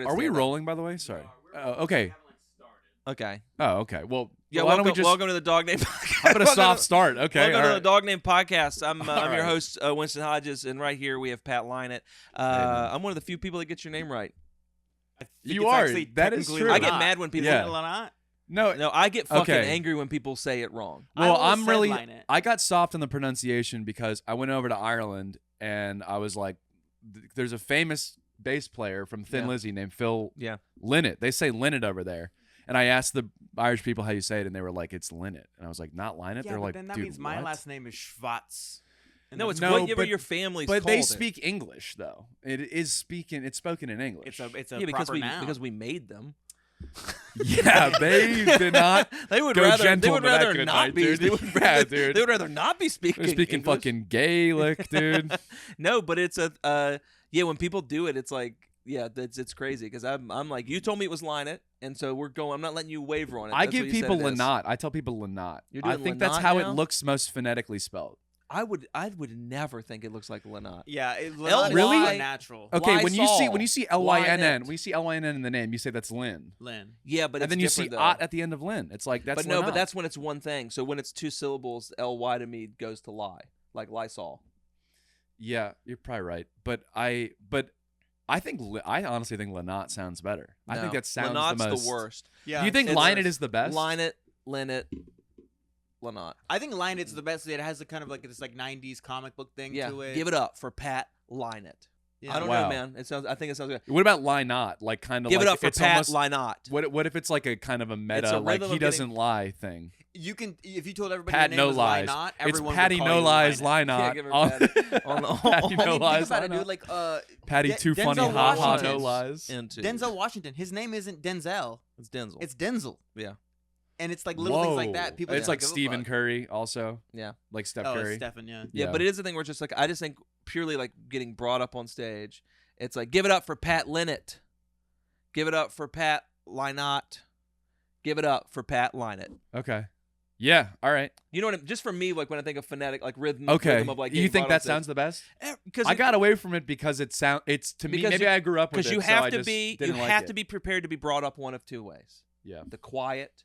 started. Are we stand-up. rolling, by the way? Sorry. Okay. Okay. Oh, okay. Well, Yeah. why don't we just? Welcome to the Dog Name Podcast. How about a soft start? Okay. Welcome all to right. the Dog Name Podcast. I'm All your right. host, Winston Hodges, and right here we have Pat Lynott. I'm one of the few people that gets your name right. You are. That is true. I get mad when people. Yeah. No. No, I get fucking Okay. angry when people say it wrong. Well, I always said Lynott. I got soft on the pronunciation because I went over to Ireland and I was like, there's a famous bass player from Thin Yeah. Lizzy named Phil Yeah. Lynott. They say Lynott over there. And I asked the Irish people how you say it, and they were like, it's Lynott. And I was like, not Lynott? Yeah, They're but like, then that dude, means my what? last name is Schwartz. And No, that's- it's No, whatever but- your family's But called they it. speak English, though. It's spoken in English. it's a Yeah, because proper noun. we made them. Yeah, they did not. They would Go rather. They gentle would into that rather good not night, be. dude. They would Yeah, rather, dude. They would rather not be speaking. They're speaking English. fucking Gaelic, dude. No, but it's yeah. When people do it, it's like it's crazy because I'm like, you told me it was Lynott, and so we're going. I'm not letting you waver on it. I That's give what you said people it is. Lynott. I tell people Lynott. You're I doing think that's Lynott how now? it looks most phonetically spelled. I would never think it looks like Lynott. Yeah, L- Really? Lynott is natural. Okay, when you see Lysol. Lynn in the name, you say that's Lynn. Lynn. Yeah, but And it's then you see different, though. ot at the end of Lynn. It's like that's But no, but Lynott. that's when it's one thing. So when it's two syllables, ly to me goes to lie, like Lysol. Yeah, you're probably right. But I honestly think Lynott sounds better. I think No, that sounds Lynott's the most. worst. Yeah. Do you think it's Lynott worse. is the best? Lynott, Lynott. I think Lynott's the best. It has a kind of like this like 90s comic book thing Yeah, to it. give it up for Pat Lynott. Yeah. I don't Wow. know, man. I think it sounds good. What about Lynott? Like kind of Give like it up for it's Pat almost, Lynott. What if it's like a kind of a meta, a like rhythm he of doesn't getting- lie thing? You can if you told everybody Pat your no name was lies. Lynott, It's everyone Patty would call no you lies Lynott. Lynott. Yeah, give her on- Patty. On the- Patty I no mean, lies think about it, Lynott. dude. Like Patty too funny. Denzel Ha ha Washington. no lies. Into Denzel Washington. His name isn't Denzel. It's Denzel. It's Denzel. Yeah. And it's like little things like that. Whoa. People It's just like don't give a Stephen fuck. Curry also. Yeah. Like Steph Oh, Curry. it's Stephen, yeah. Yeah, but it is a thing where it's just like I just think purely like getting brought up on stage. It's like give it up for Pat Lynott. Give it up for Pat Lynott. Give it up for Pat Lynott. Okay. Yeah. All right. You know what? Just for me, like when I think of phonetic, like rhythm. Okay. Rhythm of, like, You getting think brought that on sounds the best? stage. Because I got away from it because it's to me. Because Maybe you- I grew up with it. because you so have I to just be didn't you like have it. to be prepared to be brought up one of two ways. Yeah. The quiet.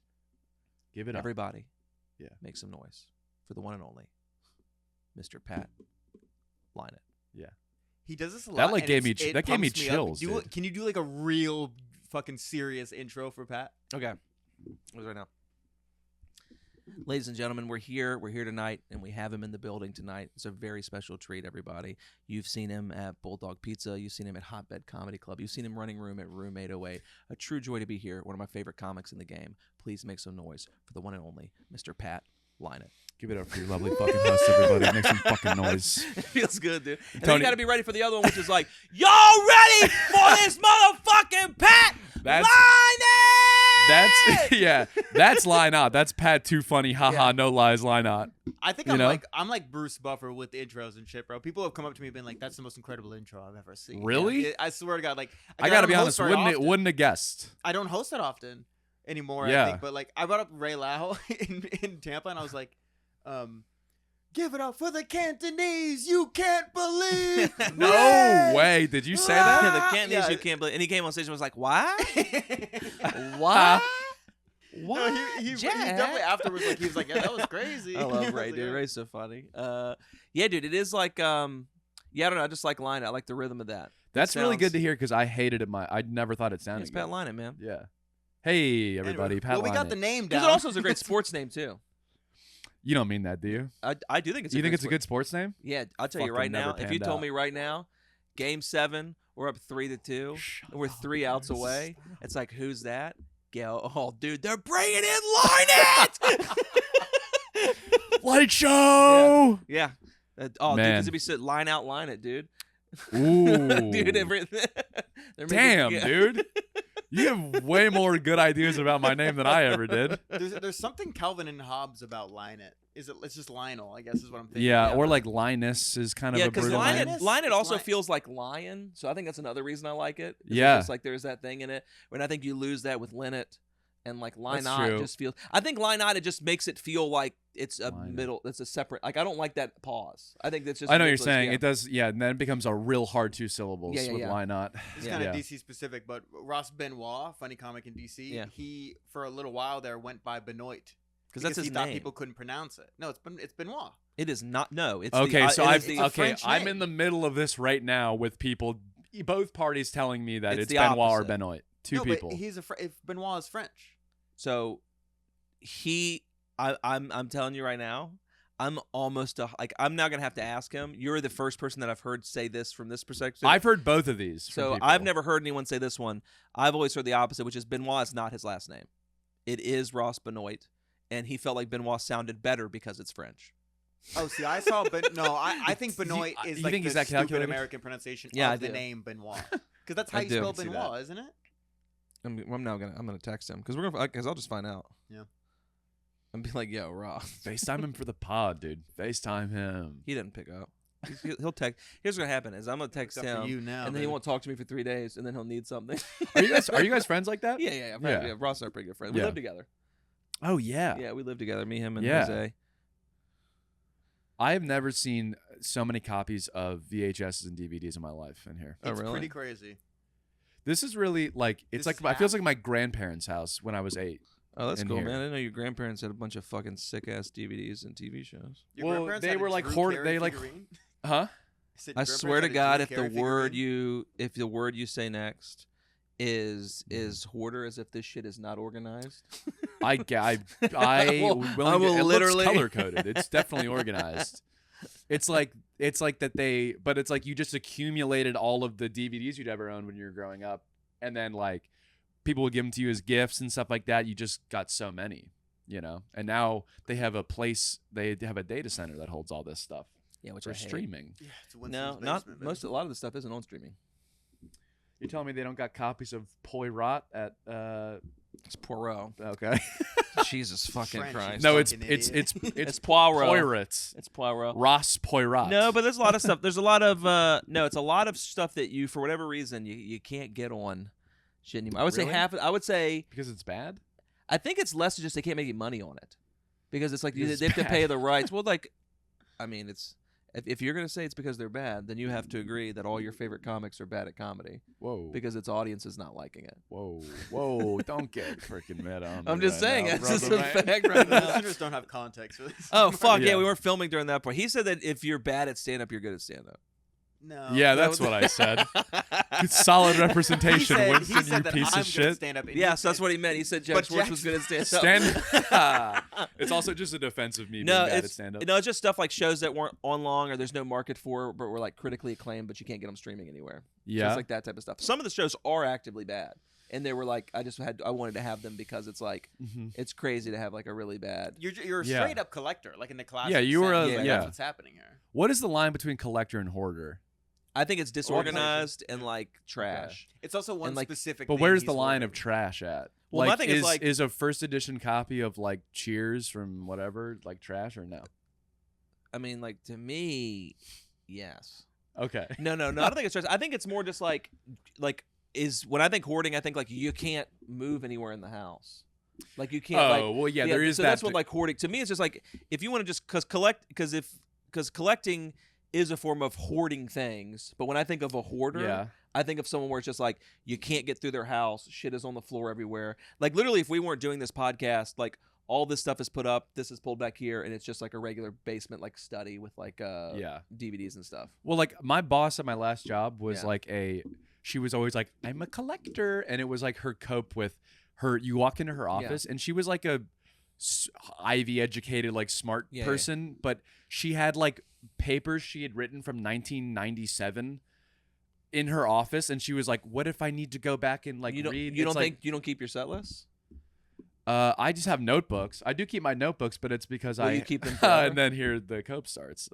Give it up. Everybody. Yeah. Make some noise for the one and only Mr. Pat Lynott. He does this a lot. That, like, and gave me it's- it that gave me pumps up. chills, Do dude. Can you do like a real fucking serious intro for Pat? Okay. Right now. Ladies and gentlemen, we're here. We're here tonight, and we have him in the building tonight. It's a very special treat, everybody. You've seen him at Bulldog Pizza. You've seen him at Hotbed Comedy Club. You've seen him running room at Room 808. A true joy to be here. One of my favorite comics in the game. Please make some noise for the one and only Mr. Pat Lynott. Give it up for your lovely fucking host, everybody. Make some fucking noise. It feels good, dude. And then Tony- you got to be ready for the other one, which is like, y'all ready for this motherfucking Pat That's- Lynott? That's yeah. That's Lynott. That's Pat too funny. Haha. Yeah. No lies. Lynott. I think You know? I'm like Bruce Buffer with the intros and shit, bro. People have come up to me and been like, "That's the most incredible intro I've ever seen." Really? Yeah, I swear to God, like I gotta don't be host honest. very often. Wouldn't have guessed. I don't host that often anymore. Yeah. I think, but like I brought up Ray Lau in Tampa, and I was like, "Give it up for the Cantonese, you can't believe." No Ray!" way. Did you say Yeah, that? the Cantonese Yeah. you can't believe. And he came on stage and was like, what? What? No, he definitely afterwards like he was like, "Yeah, that was crazy." I love was Ray, like, dude. "Yeah." Ray's so funny. Yeah, dude, it is like, yeah, I don't know. I just like Lynott. I like the rhythm of that. That's really sounds- good to hear because I hated it. I never thought it Yeah, sounded it's Pat good. Lynott, man. Yeah. Hey everybody, Anyway, Pat well, we got Lynott. the name Because down. it also is a great sports name, too. You don't mean that, do you? I do think it's You a think great it's a good sports name? Yeah, I'll tell you Fucking right never now. If you panned told out. me right now, Game 7, we're up 3-2, and we're 3 outs away. It's like, who's that? Oh, dude, they're bringing in Lynott! Light show. Yeah. Oh, dude, Man. because it'd be said, line out, line it, dude. Ooh. Dude, everything. Damn, dude. You have way more good ideas about my name than I ever did. There's something Calvin and Hobbes about Lynott. It's just Lionel, I guess is what I'm thinking. Yeah, or like Linus is kind of Yeah, a because brutal name. Lynott also Lion. feels like lion, so I think that's another reason I like it. It's Yeah. just like there's that thing in it. When I think you lose that with Lynott, And like Lynott That's true. just feels. I think Lynott, it just makes it feel like it's a Lynott. middle. It's a separate. Like I don't like that pause. I think that's just. I know what you're ridiculous, saying. yeah. It does, yeah, and then it becomes a real hard 2 syllables Yeah, with yeah. why not? It's Yeah. kind of Yeah. DC specific, but Ross Benoit, funny comic in DC, Yeah. he for a little while there went by Benoit because that's his he thought name. people couldn't pronounce it. No, it's Benoit. It is not. No, it's Okay, the, so it I've is the, a okay, French I'm name. in the middle of this right now with people, both parties telling me that It's it's the Benoit or opposite. Benoit. Two no, people. But he's if Benoit is French. So I'm telling you right now, I'm almost I'm now gonna have to ask him. You're the first person that I've heard say this from this perspective. I've heard both of these. from So people. I've never heard anyone say this one. I've always heard the opposite, which is Benoit is not his last name. It is Ross Benoit, and he felt like Benoit sounded better because it's French. Oh, see, I saw, but no, I think Benoit is you like think the he's that stupid calculated? American pronunciation Yeah, I of the do. name Benoit, because that's I how you do. spell I can see Benoit, isn't it? I'm gonna text him because I'll just find out. Yeah. And be like, yo, Ross. FaceTime him for the pod, dude. FaceTime him. He didn't pick up. He'll text. Here's what's gonna happen: is I'm gonna text Except for him, you now, and then he baby. won't talk to me for 3 days, and then he'll need something. Are you guys friends like that? Yeah. Yeah. Ross and I are pretty good friends. We Yeah. live together. Oh yeah. Yeah, we live together. Me, him, and Yeah. Jose. I have never seen so many copies of VHSs and DVDs in my life in here. Oh, It's really? pretty crazy. This is really like it's This like it feels half- like my grandparents' house when I was 8. Oh, that's in cool, here. man. I didn't know your grandparents had a bunch of fucking sick ass DVDs and TV shows. Your Well, grandparents they had a were like Drew hoard- Carey they like- figurine? Huh? said I your swear to grandparents God, had a if Drew the Carey word figurine? you say next is hoarder, as if this shit is not organized. I will it literally- looks color coded. It's definitely organized. It's like that but it's like you just accumulated all of the DVDs you'd ever owned when you were growing up, and then like people would give them to you as gifts and stuff like that. You just got so many, and now they have a place. They have a data center that holds all this stuff Yeah, which for I hate. streaming. Yeah, it's No, Winston's not basement, most. A baby. lot of the stuff isn't on streaming. You're telling me they don't got copies of Poirot at It's Poirot. okay. Jesus fucking French, Christ. No, it's Fucking it's idiot. it's It's Poirot. Poirot. It's Poirot. Ross Poirot. No, but there's a lot of stuff. There's a lot of it's a lot of stuff that you, for whatever reason, you can't get on shit anymore. I would Really? say half. I would say because it's bad. I think it's less just they can't make any money on it because it's like Because they it's have to pay bad. the rights. Well, like, I mean, it's if you're gonna say it's because they're bad, then you have to agree that all your favorite comics are bad at comedy Whoa. because its audience is not liking it. Whoa, don't get freaking meta on me I'm just right saying, now, it's just brother, a man. fact right The now. listeners don't have context for this. Oh fuck yeah. Yeah. We weren't filming during that part. He said that if you're bad at stand up, you're good at stand up. No. Yeah, that's what I said. It's solid representation, he Winston, said you that piece I'm of good shit. at stand up. Yes, that's what he meant. He said Jack But Schwartz was good at stand up. It's also just a defense of me No, being bad at it's stand up. no, it's just stuff like shows that weren't on long or there's no market for, but were like critically acclaimed, but you can't get them streaming anywhere. So Yeah. it's like that type of stuff. Some of the shows are actively bad, and they were like, I wanted to have them because it's like Mhm. it's crazy to have like a really bad. You're a Yeah. straight up collector, like in the classic. Yeah, you were sense. a- Like, yeah. That's what's happening here. What is the line between collector and hoarder? I think it's disorganized and like trash. It's also one like- specific. But thing where's he's the line hoarding. of trash at? Well, my thing is, like- is a first edition copy of like Cheers from whatever like trash or no? I mean, like to me, yes. Okay. No, I don't think it's trash. I think it's more just like is when I think hoarding, I think like you can't move anywhere in the house. Like you can't. Oh like, well, yeah, there is so that. that's what like hoarding to me is just like if you want to just because collecting is a form of hoarding things. But when I think of a hoarder, Yeah. I think of someone where it's just like you can't get through their house, shit is on the floor everywhere. Like literally, if we weren't doing this podcast, like all this stuff is put up, this is pulled back here, and it's just like a regular basement like study with like Yeah. DVDs and stuff. Well, like my boss at my last job was Yeah. like she was always like, I'm a collector. And it was like her cope with her. You walk into her office and she was like a Ivy educated, like smart Yeah, person, but she had like papers she had written from 1997 in her office. And she was like, what if I need to go back and like you don't, read? You It's don't like, think you don't keep your set lists? I just have notebooks. I do keep my notebooks, but it's because Will I you keep them forever? and then here the cope starts.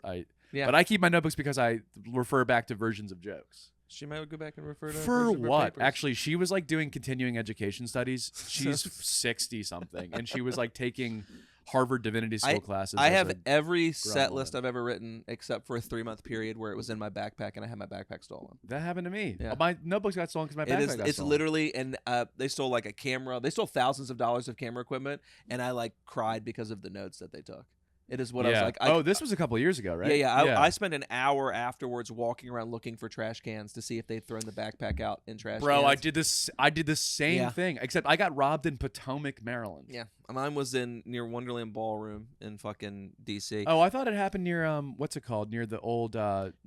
Yeah. But I keep my notebooks because I refer back to versions of jokes. She might go back and refer to For versions of her what? papers. Actually, she was like doing continuing education studies. She's 60 something, and she was like taking Harvard Divinity School classes. I as have a every set grown list woman. I've ever written except for a 3-month period where it was in my backpack and I had my backpack stolen. That happened to me. Yeah. My notebooks got stolen because my backpack got It's stolen. literally, and they stole like a camera. They stole thousands of dollars of camera equipment, and I like cried because of the notes that they took. It is what I was like. This was a couple years ago, right? Yeah. I spent an hour afterwards walking around looking for trash cans to see if they'd thrown the backpack out in trash Bro, cans. I did the same Yeah. thing, except I got robbed in Potomac, Maryland. Yeah, mine was near Wonderland Ballroom in fucking DC. Oh, I thought it happened near what's it called? Near the old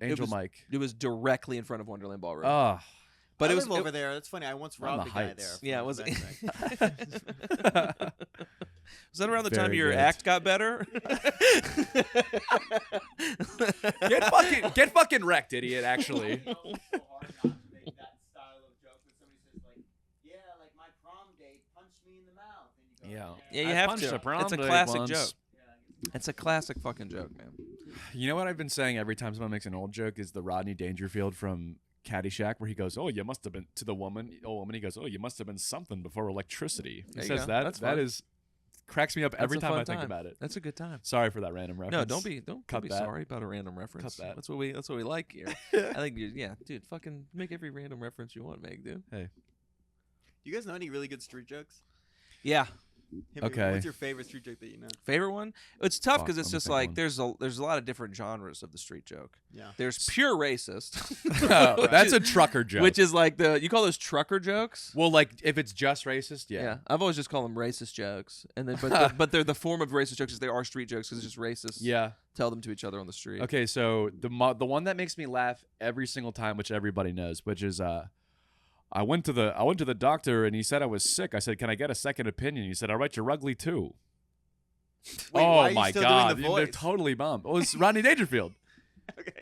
Angel Mike. It was directly in front of Wonderland Ballroom. Oh, but I it was live over there. That's funny. I once On robbed the a guy Heights. there. Yeah, for was a it? backpack. Was that around the time Very your good. act got better? get fucking wrecked, idiot! Actually, So hard not to make that style of joke when somebody says like, "Yeah, like my prom date punched me in the mouth," and you go, Yeah, you I have punched to. a prom It's a date classic once. joke. It's a classic fucking joke, man. you know what I've been saying every time someone makes an old joke is the Rodney Dangerfield from Caddyshack, where he goes, "Oh, you must have been," to the woman. He goes, "Oh, you must have been something before electricity." He There you says go. that. That's that fun. is cracks me up every That's a time fun I think time. about it. That's a good time. Sorry for that random reference. No, don't be Cut be that. sorry about a random reference. Cut that. That's what we like here. I think dude, fucking make every random reference you want, Meg, dude. Do you guys know any really good street jokes? Yeah. Hit me with- Okay. What's your favorite street joke that you know? Favorite one? It's tough Fuck, because it's I'm gonna just pick like one. there's a lot of different genres of the street joke. Yeah. There's pure racist. Oh, that's a trucker joke. Which is like you call those trucker jokes? well, like if it's just racist, Yeah. I've always just called them racist jokes, and then but they're the form of racist jokes is they are street jokes because it's just racist. Yeah. Tell them to each other on the street. Okay, so the one that makes me laugh every single time, which everybody knows, which is I went to the doctor and he said I was sick. I said, "Can I get a second opinion?" He said, "I'll write you ugly too." Wait, Oh why are you my still god, doing the they're voice? totally bummed. Oh, it's Rodney Dangerfield. Okay.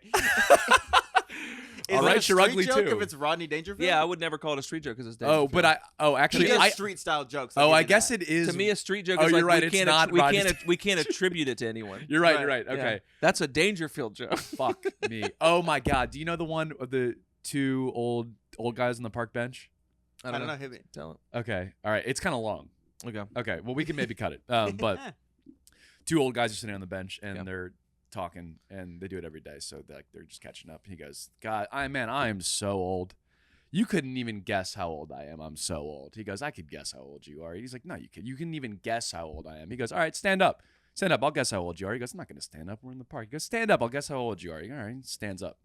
I'll Is it write a you street ugly joke too. if it's Rodney Dangerfield? Yeah, I would never call it a street joke because it's Oh, but actually He does I street style jokes. I guess it is. to me a street joke Oh, is you're like right, we it's can't not we Rodney can't we can't attribute it to anyone. You're right. Right. You're right. Yeah. Okay. That's a Dangerfield joke. Fuck me. Oh my god. Do you know the one of the two old guys on the park bench? I don't know. Hit me. Tell it. Okay. All right. It's kind of long. Okay. Okay. Well, we can maybe cut it. But two old guys are sitting on the bench and Yeah. they're talking, and they do it every day, so they're just catching up. He goes, "God, I am so old. You couldn't even guess how old I am. I'm so old." He goes, "I could guess how old you are." He's like, "No, you could. You couldn't even guess how old I am." He goes, "All right, stand up. Stand up. I'll guess how old you are." He goes, "I'm not going to stand up. We're in the park." He goes, "Stand up. I'll guess how old you are." He goes, "All right." He stands up.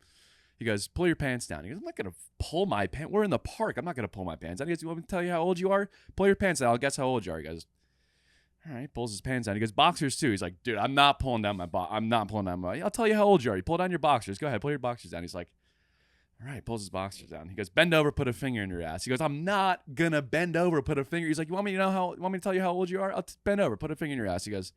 He goes, "Pull your pants down." He goes, "I'm not going to pull my pants. We're in the park. I'm not going to pull my pants down." He goes, "You want me to tell you how old you are? Pull your pants down. I'll guess how old you are." He goes, "All right." Pulls his pants down. He goes, "Boxers too." He's like, "Dude, I'm not pulling down my I'm not pulling down my. I'll tell you how old you are. You pull down your boxers. Go ahead, pull your boxers down." He's like, "All right." Pulls his boxers down. He goes, "Bend over, put a finger in your ass." He goes, "I'm not gonna bend over, put a finger." He's like, "You want me to tell you how old you are? I'll bend over, put a finger in your ass." He goes,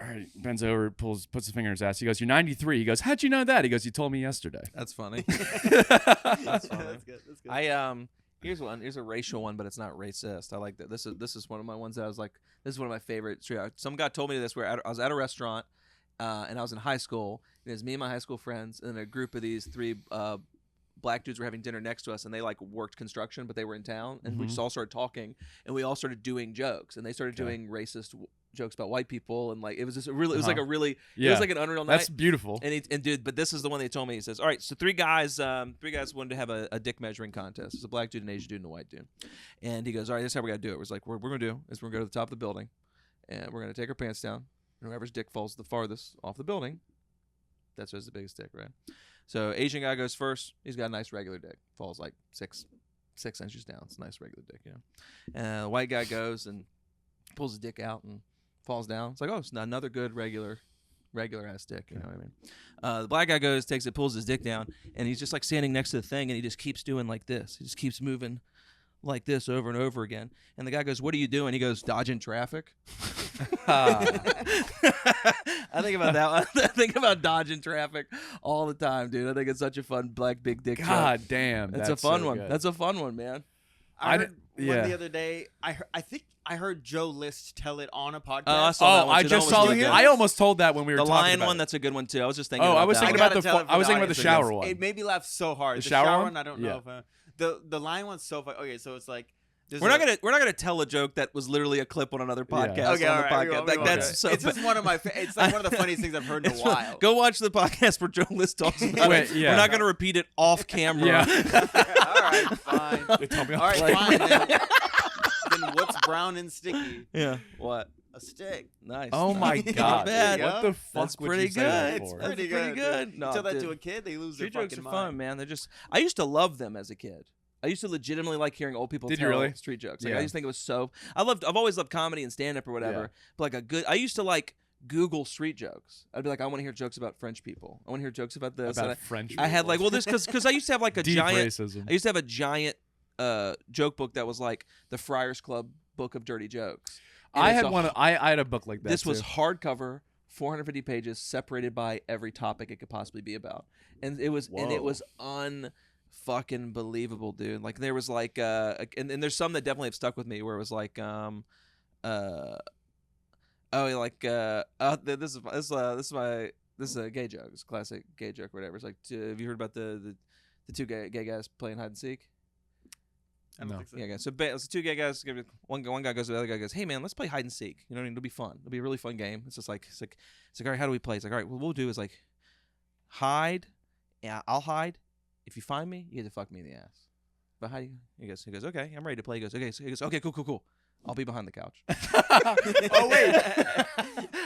"All right." Bends over, puts a finger in his ass. He goes, "You're 93." He goes, "How'd you know that?" He goes, "You told me yesterday." That's funny. That's funny. That's good. That's good. Here's one. Here's a racial one, but it's not racist. I like that. This is one of my ones that I was like, this is one of my favorite. Some guy told me this where I was at a restaurant, and I was in high school. And it was me and my high school friends, and a group of these three black dudes were having dinner next to us, and they like worked construction, but they were in town, and we just all started talking, and we all started doing jokes, and they started doing racist jokes about white people, and like it was just a really, it was like a really, it was like an unreal night. That's beautiful. And dude, but this is the one they told me. He says, "All right, so three guys wanted to have a dick measuring contest. It's a black dude, an Asian dude, and a white dude." And he goes, "All right, this is how we got to do it." We're like, "What we're gonna do is we're gonna go to the top of the building, and we're gonna take our pants down, and whoever's dick falls the farthest off the building, that's who's the biggest dick, right?" So Asian guy goes first. He's got a nice regular dick, falls like six inches down. It's a nice regular dick, you know. And the white guy goes and pulls his dick out and falls down. It's like, oh, it's another good regular ass dick, you know what I mean? The black guy goes, takes it, pulls his dick down, and he's just like standing next to the thing, and he just keeps doing like this. He just keeps moving like this over and over again. And the guy goes, "What are you doing?" He goes, "Dodging traffic." I think about that one. I think about dodging traffic all the time, dude. I think it's such a fun black big dick God joke. damn. It's that's a fun so one. good. That's a fun one, man. I heard yeah. one the other day. I think I heard Joe List tell it on a podcast. I saw that one I too. just That one saw was it. good. I almost told that when we were The talking lion about one, it. that's a good one too. I was just thinking Oh, about I was that thinking one. about gotta tell it for I was the thinking about the audience shower one. It made me laugh so hard. The The shower shower one? one, I don't Yeah. know if the lion one's so funny. Okay, so it's like There's We're not gonna tell a joke that was literally a clip on another Yeah. podcast. Okay, on all the right. podcast. We won't That's do it. so. It's just one of my. It's like one of the funniest things I've heard in a while. Go watch the podcast where Joe List talks about Wait, it. yeah. We're not gonna repeat it off camera. Yeah. All right, fine. They told me All right, Like- fine. Then what's brown and sticky? Yeah. What? A stick. Nice. Oh my Nice. god! Not bad. What the fuck That's would pretty you say that good. for? That's Pretty pretty good. good. No, Tell that dude. to a kid, they lose Street their jokes are fucking fun, mind. man. I used to love them as a kid. I used to legitimately like hearing old people Did you tell really? street jokes. Like, Yeah. I used to think it was so. I've always loved comedy and stand up or whatever. Yeah. But like I used to like Google street jokes. I'd be like, I want to hear jokes about French people. I want to hear jokes about this. About And French. I had people. like, well, this because I used to have like a deep giant. racism. I used to have a giant joke book that was like the Friars Club book of dirty jokes. And I it's had a one. I had a book like that. This was too. hardcover, 450 pages, separated by every topic it could possibly be about, and it was unfucking believable, dude. Like there was like and there's some that definitely have stuck with me where it was like this is a gay joke. It's a classic gay joke or whatever. It's like have you heard about the two gay guys playing hide and seek? I don't No. think so. Yeah, guys. So it's two gay guys. One guy goes to the other guy. Goes, "Hey man, let's play hide and seek. You know what I mean? It'll be fun. It'll be a really fun game." It's like, all right, how do we play? It's like, all right, what we'll do is like, hide. Yeah, I'll hide. If you find me, you get to fuck me in the ass. But how do you? He goes, okay, I'm ready to play. He goes, okay, so he goes, okay, cool. I'll be behind the couch. Oh wait.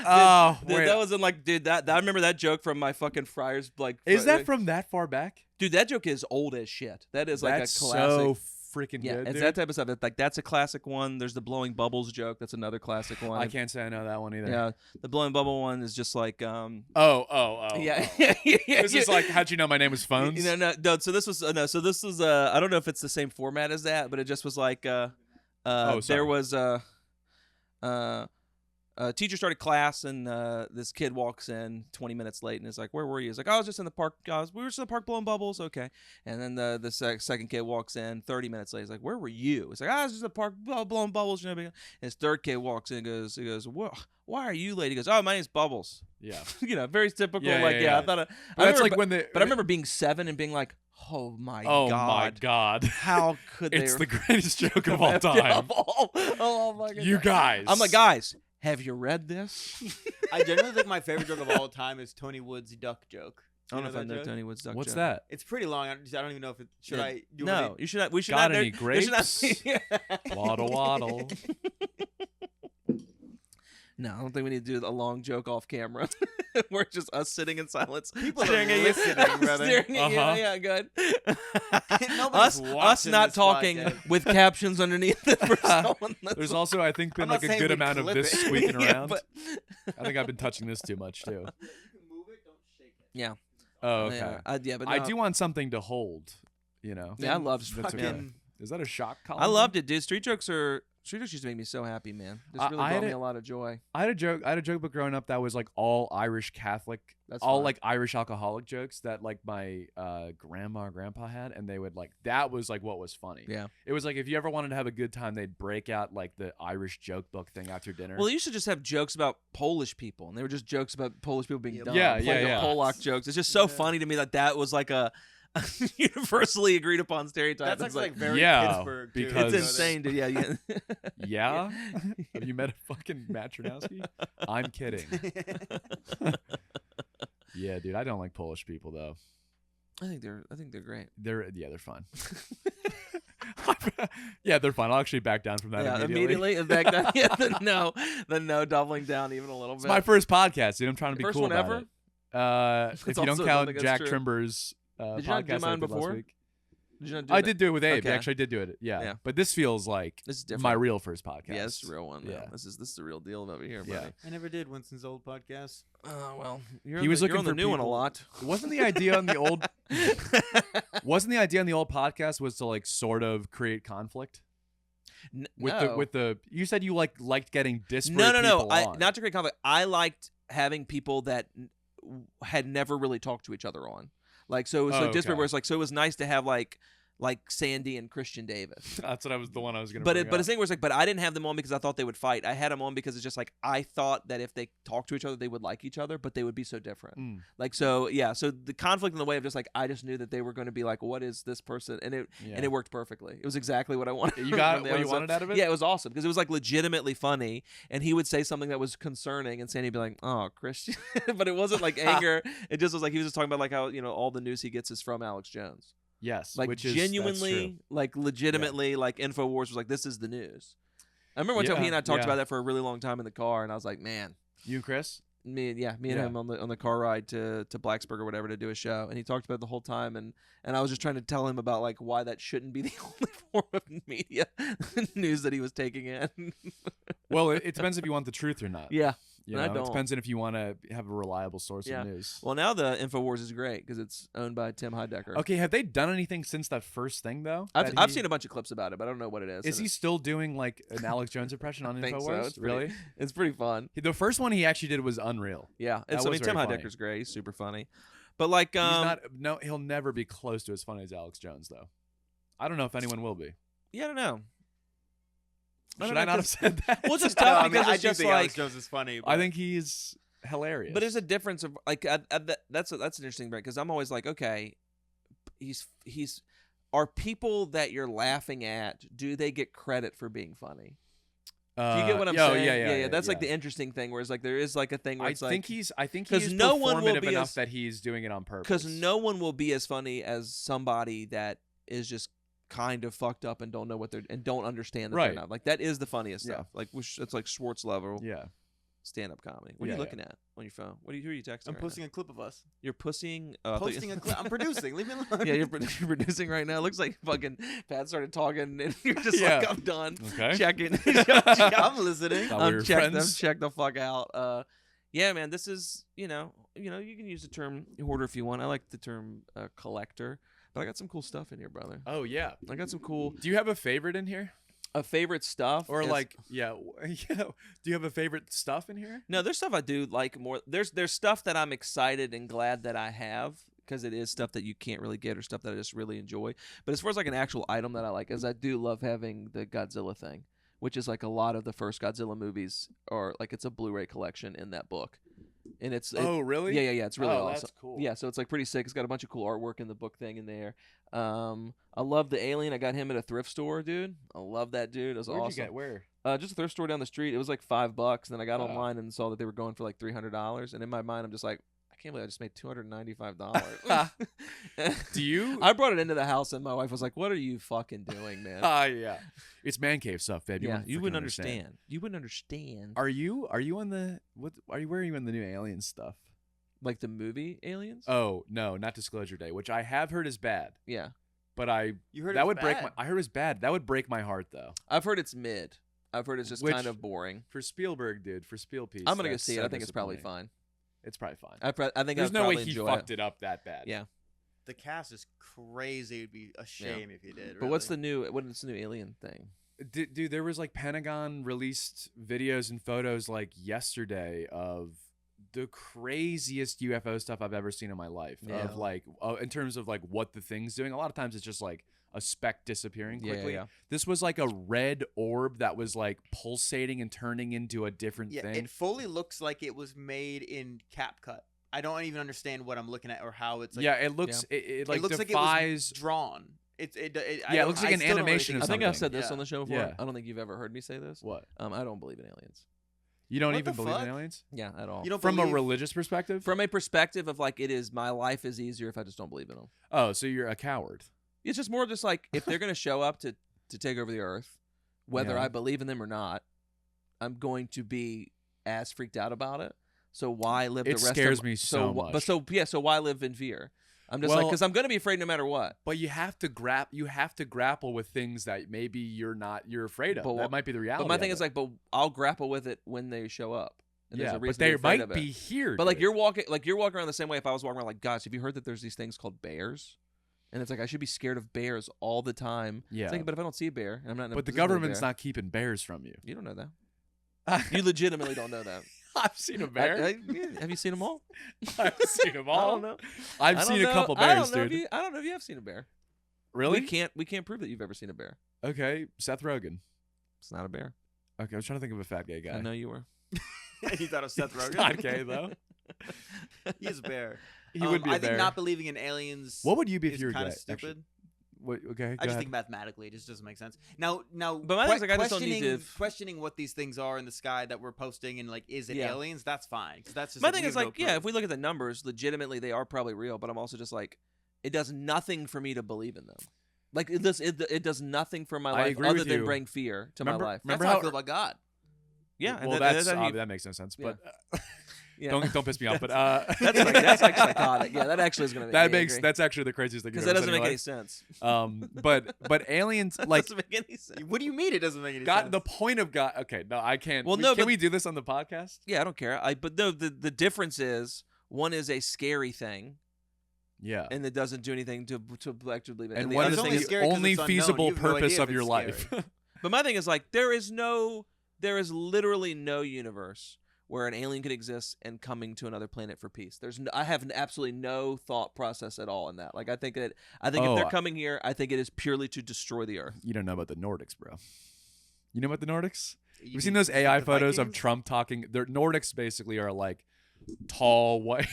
Oh Dude, wait. that was in like, dude, that I remember that joke from my fucking Friars. Like, Is that from that far back? dude? That joke is old as shit. That is like That's a classic. so freaking Yeah, good. it's dude. that type of stuff. Like that's a classic one. There's the blowing bubbles joke. That's another classic one. I can't say I know that one either. Yeah, the blowing bubble one is just like Oh. yeah. This is like, how'd you know my name was Phones? No. So this was So this was I don't know if it's the same format as that, but it just was like sorry. there was teacher started class and this kid walks in 20 minutes late and is like, where were you? He's like, I was just in the park. We were just in the park blowing bubbles. Okay. And then the second kid walks in 30 minutes later. He's like, where were you? He's like, I was just in the park blowing bubbles. You know, and his third kid walks in and he goes, why are you late? He goes, oh, my name's Bubbles. Yeah. You know, very typical. Yeah, like, yeah. I thought That's like when they. but I remember being 7 and being like, oh my Oh god. my god. How could they? It's the greatest joke of all time. Oh my god. You guys. I'm like, guys, have you read this? I generally think my favorite joke of all time is Tony Wood's duck joke. I don't know if I that know joke? Tony Wood's duck What's joke. that? It's pretty long. I don't even know if it should. Yeah. I do No, you should not. We should Got not. any there should not grapes? be- Waddle waddle. No, I don't think we need to do a long joke off camera. We're just us sitting in silence. People are staring at you. listening, brother. Staring at you. Uh-huh. Yeah, good. Nobody's us watching not this talking podcast. with captions underneath it for someone. There's also, I think, been I'm not like a saying good we amount of clip this it. squeaking Yeah, around. but- I think I've been touching this too much too. Move it, don't shake it. Yeah. Oh, okay. Yeah, but I no. do want something to hold. You know. Yeah, I love That's fucking. okay. Is that a shock column? I loved it, dude. Street jokes used to make me so happy, man. This I really had brought me it- a lot of joy. I had a joke book growing up that was like all Irish Catholic, That's all fine. like Irish alcoholic jokes that like my grandma or grandpa had, and they would like that was like what was funny. Yeah. It was like if you ever wanted to have a good time, they'd break out like the Irish joke book thing after dinner. Well, they used to just have jokes about Polish people, and they were just jokes about Polish people being Yeah, dumb. yeah, Like yeah, the yeah. Polak jokes. It's just so Yeah. funny to me that was like a universally agreed upon stereotype. That's It's like very Yeah, Pittsburgh. Too, because- it's you know, insane, dude. Yeah, yeah. yeah. Have you met a fucking Matt Chernowski? I'm kidding. Yeah, dude. I don't like Polish people though. I think they're great. They're fun. Yeah, they're fun. I'll actually back down from that Yeah, immediately. in fact, the no, doubling down even a little bit. It's my first podcast, dude. I'm trying to be First cool one about ever? it. If It's you don't also- I count think that's Jack true. Trimber's Did you not do podcast I mine did last before? week. Did you not do I that? did do it with Abe. Okay. Actually, I did do it. Yeah. Yeah. But this feels like This is different. my real first podcast. Yeah, it's the real one. Yeah. Yeah, this is the real deal over here, Yeah. buddy. I never did Winston's old podcast. Oh well, He was you're looking on the for new one a people- lot. Wasn't the idea on the old podcast was to like sort of create conflict with the you said you liked getting disparate no. people I on. not to create conflict. I liked having people that had never really talked to each other on. Like so, it was Oh, so disparate. okay. Where it's like so, it was nice to have like like Sandy and Christian Davis. That's what I was the one I was gonna. But bring but up. his thing was like, but I didn't have them on because I thought they would fight. I had them on because it's just like I thought that if they talked to each other, they would like each other, but they would be so different. Mm. Like so, yeah. So the conflict in the way of just like I just knew that they were going to be like, what is this person? And it worked perfectly. It was exactly what I wanted. You got from the what you episode. wanted out of it. Yeah, it was awesome because it was like legitimately funny, and he would say something that was concerning, and Sandy'd be like, "Oh, Christian," but it wasn't like anger. It just was like he was just talking about like how all the news he gets is from Alex Jones. Yes, Like which is, genuinely, like legitimately, like InfoWars was like, this is the news. I remember one time he and I talked about that for a really long time in the car, and I was like, man. You and Chris? Me and him on the car ride to Blacksburg or whatever to do a show, and he talked about it the whole time, and I was just trying to tell him about like why that shouldn't be the only form of media news that he was taking in. Well, it depends if you want the truth or not. Yeah. You I know, don't. it depends on if you want to have a reliable source Yeah. of news. Well, now the InfoWars is great because it's owned by Tim Heidecker. Okay, have they done anything since that first thing though? I've seen a bunch of clips about it, but I don't know what it is. Is he still doing like an Alex Jones impression on I think so. InfoWars? It's pretty- Really? It's pretty fun. The first one he actually did was unreal. Yeah, That it's, I mean, was Tim very funny. Heidecker's great. He's super funny, but like, He's not. No, he'll never be close to as funny as Alex Jones though. I don't know if anyone will be. yeah, I don't know. Should I not have said that? Well, it's just No, tough I mean, because I it's do just think like Alex Jones is funny. I think he's hilarious. But there's a difference of like that's an interesting break because I'm always like, okay, he's are people that you're laughing at, do they get credit for being funny? Do you get what I'm saying? Yeah. That's like the interesting thing, whereas like there is like a thing where it's I like think he's 'cause no one will performative be enough as- that he's doing it on purpose. because no one will be as funny as somebody that is just kind of fucked up and don't know what they're and don't understand that Right. they're not. Like that is the funniest Yeah. stuff. Like it's like Schwartz level Yeah. stand-up comedy. What are Yeah, you yeah. looking at on your phone? Who are you texting? I'm right posting a clip of us. now? You're pussying. I thought you- Posting a clip. I'm producing. Leave me alone. Yeah, you're producing right now. It looks like fucking Pat started talking, and you're just Yeah. like, I'm done. Okay. Checking. I'm listening. Thought we were friends. Check the fuck out. Yeah, man. This is you can use the term hoarder if you want. I like the term collector, but I got some cool stuff in here, brother. Oh yeah. I got some cool Do you have a favorite in here? favorite stuff, Or is- like yeah. Do you have a favorite stuff in here? No, there's stuff I do like more. There's stuff that I'm excited and glad that I have because it is stuff that you can't really get or stuff that I just really enjoy. But as far as like an actual item that I like, is I do love having the Godzilla thing, which is like a lot of the first Godzilla movies, or like it's a Blu-ray collection in that book, and Oh really? yeah, it's really Oh, awesome. that's cool. Yeah, so it's like pretty sick. It's got a bunch of cool artwork in the book thing in there. I love the Alien. I got him at a thrift store, dude. I love that dude. It was Where'd awesome. you get where? Just a thrift store down the street. It was like $5. Then I got Oh. online and saw that they were going for like $300. And in my mind, I'm just like, I can't believe I just made $295. Do you? I brought it into the house, and my wife was like, "What are you fucking doing, man?" Yeah. It's man cave stuff, babe. Yeah, you wouldn't freaking understand. You wouldn't understand. Are you on the what? Where are you in the new Alien stuff? Like the movie Aliens? Oh no, not Disclosure Day, which I have heard is bad. Yeah, But You heard that it's would break bad. my. I heard it was bad. That would break my heart though. I've heard it's mid. I've heard it's just Which- kind of boring. For Spielberg, dude. For Spielpiece. I'm gonna go that's see it. so I think it's probably disappointing. fine. It's probably fine. I think There's I'd no way probably he enjoy fucked it up that bad. Yeah. The cast is crazy. It'd be a shame if he did. But what's the new? What's the new Alien thing? Dude, there was like Pentagon released videos and photos like yesterday of the craziest UFO stuff I've ever seen in my life. Yeah. Of like, in terms of like what the thing's doing. A lot of times it's just like a speck disappearing quickly. Yeah. This was like a red orb that was like pulsating and turning into a different Yeah, thing. it fully looks like it was made in CapCut. I don't even understand what I'm looking at or how it's. Like, yeah, it looks it like it looks defies. like it was drawn. Yeah, it looks like an animation of I think I've something. said this Yeah. on the show before. Yeah. I don't think you've ever heard me say this. What? I don't believe in aliens. You don't What even the believe in fuck? aliens? Yeah, at all. You don't From a believe- religious perspective? From a perspective of like, it is my life is easier if I just don't believe in them. Oh, so you're a coward. It's just more just like if they're gonna show up to take over the earth, whether Yeah. I believe in them or not, I'm going to be as freaked out about it. So why live It the rest? scares of, me so But much. so why live in fear? I'm just like Well- because I'm gonna be afraid no matter what. But you have to grapple with things that maybe you're afraid of. But That might be the reality. But my thing of is it. like, but I'll grapple with it when they show up. And there's yeah, a reason but to they be afraid might of it. be here. But like dude. you're walking around the same way. If I was walking around like, gosh, have you heard that there's these things called bears? And it's like I should be scared of bears all the time. Yeah. It's like, but if I don't see a bear, and I'm not. In a But the position to see a government's bear- not keeping bears from you. You don't know that. You legitimately don't know that. I've seen a bear. Yeah, have you seen them all? I've seen them I all. don't know. I've I don't seen a know. couple I bears, don't know dude. I don't know if you have seen a bear. Really? We can't prove that you've ever seen a bear. Okay, Seth Rogen. It's not a bear. Okay, I was trying to think of a fat gay guy. I know you were. You thought of Seth Rogen? He's not gay though. He is a bear. He would be a I think bear. not believing in aliens. What would you be if is you were kind gay? of stupid. Actually, what, okay, I go just ahead. think mathematically, it just doesn't make sense. Now, But my thing is, like, I just don't need to- questioning what these things are in the sky that we're posting and like, is it Yeah. aliens? That's fine. 'Cause that's just My like, thing we is have no like, yeah, proof. if we look at the numbers, legitimately they are probably real. But I'm also just like, it does nothing for me to believe in them. Like it does nothing for my I life agree other with than you. bring fear to Remember- my life. That's remember how how- I feel about God. Yeah, and Well, that makes no sense. Yeah. But yeah. don't piss me off. But that's like psychotic. Yeah, that actually is gonna make that me makes angry. that's actually the craziest thing. Because you've that ever doesn't said in make your any sense. life. But aliens That like doesn't make any sense. What do you mean it doesn't make any God. sense? The point of God. Okay, no, I can't. Well, we- no, can but- we do this on the podcast? Yeah, I don't care. But no, the difference is one is a scary thing, Yeah. and it doesn't do anything to actually believe it. And the what other is thing only is, scary 'cause only it's unknown. feasible You have no purpose idea of if your it's life? scary. but my thing is like there is literally no universe where an alien could exist and coming to another planet for peace. I have absolutely no thought process at all in that. Like I think if they're coming here, I think it is purely to destroy the Earth. You don't know about the Nordics, bro. You know about the Nordics? You You've seen mean those like AI the photos of Vikings? Trump talking. The Nordics basically are like tall white.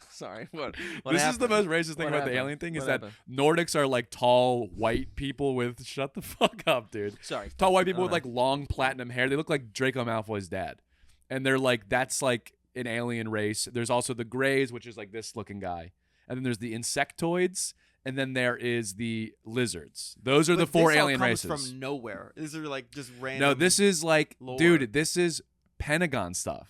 Sorry, what This is the happened? most racist thing What about the happened? alien thing is What that happened? Nordics are like tall white people with shut the fuck up, dude. Sorry, Tall white people I with don't like long platinum hair. They look like Draco Malfoy's dad, and they're like that's like an alien race. There's also the Greys, which is like this looking guy, and then there's the insectoids, and then there is the lizards. Those are the But four this all alien comes races. from nowhere. These are like just random. No, this is like, lore. dude, this is Pentagon stuff.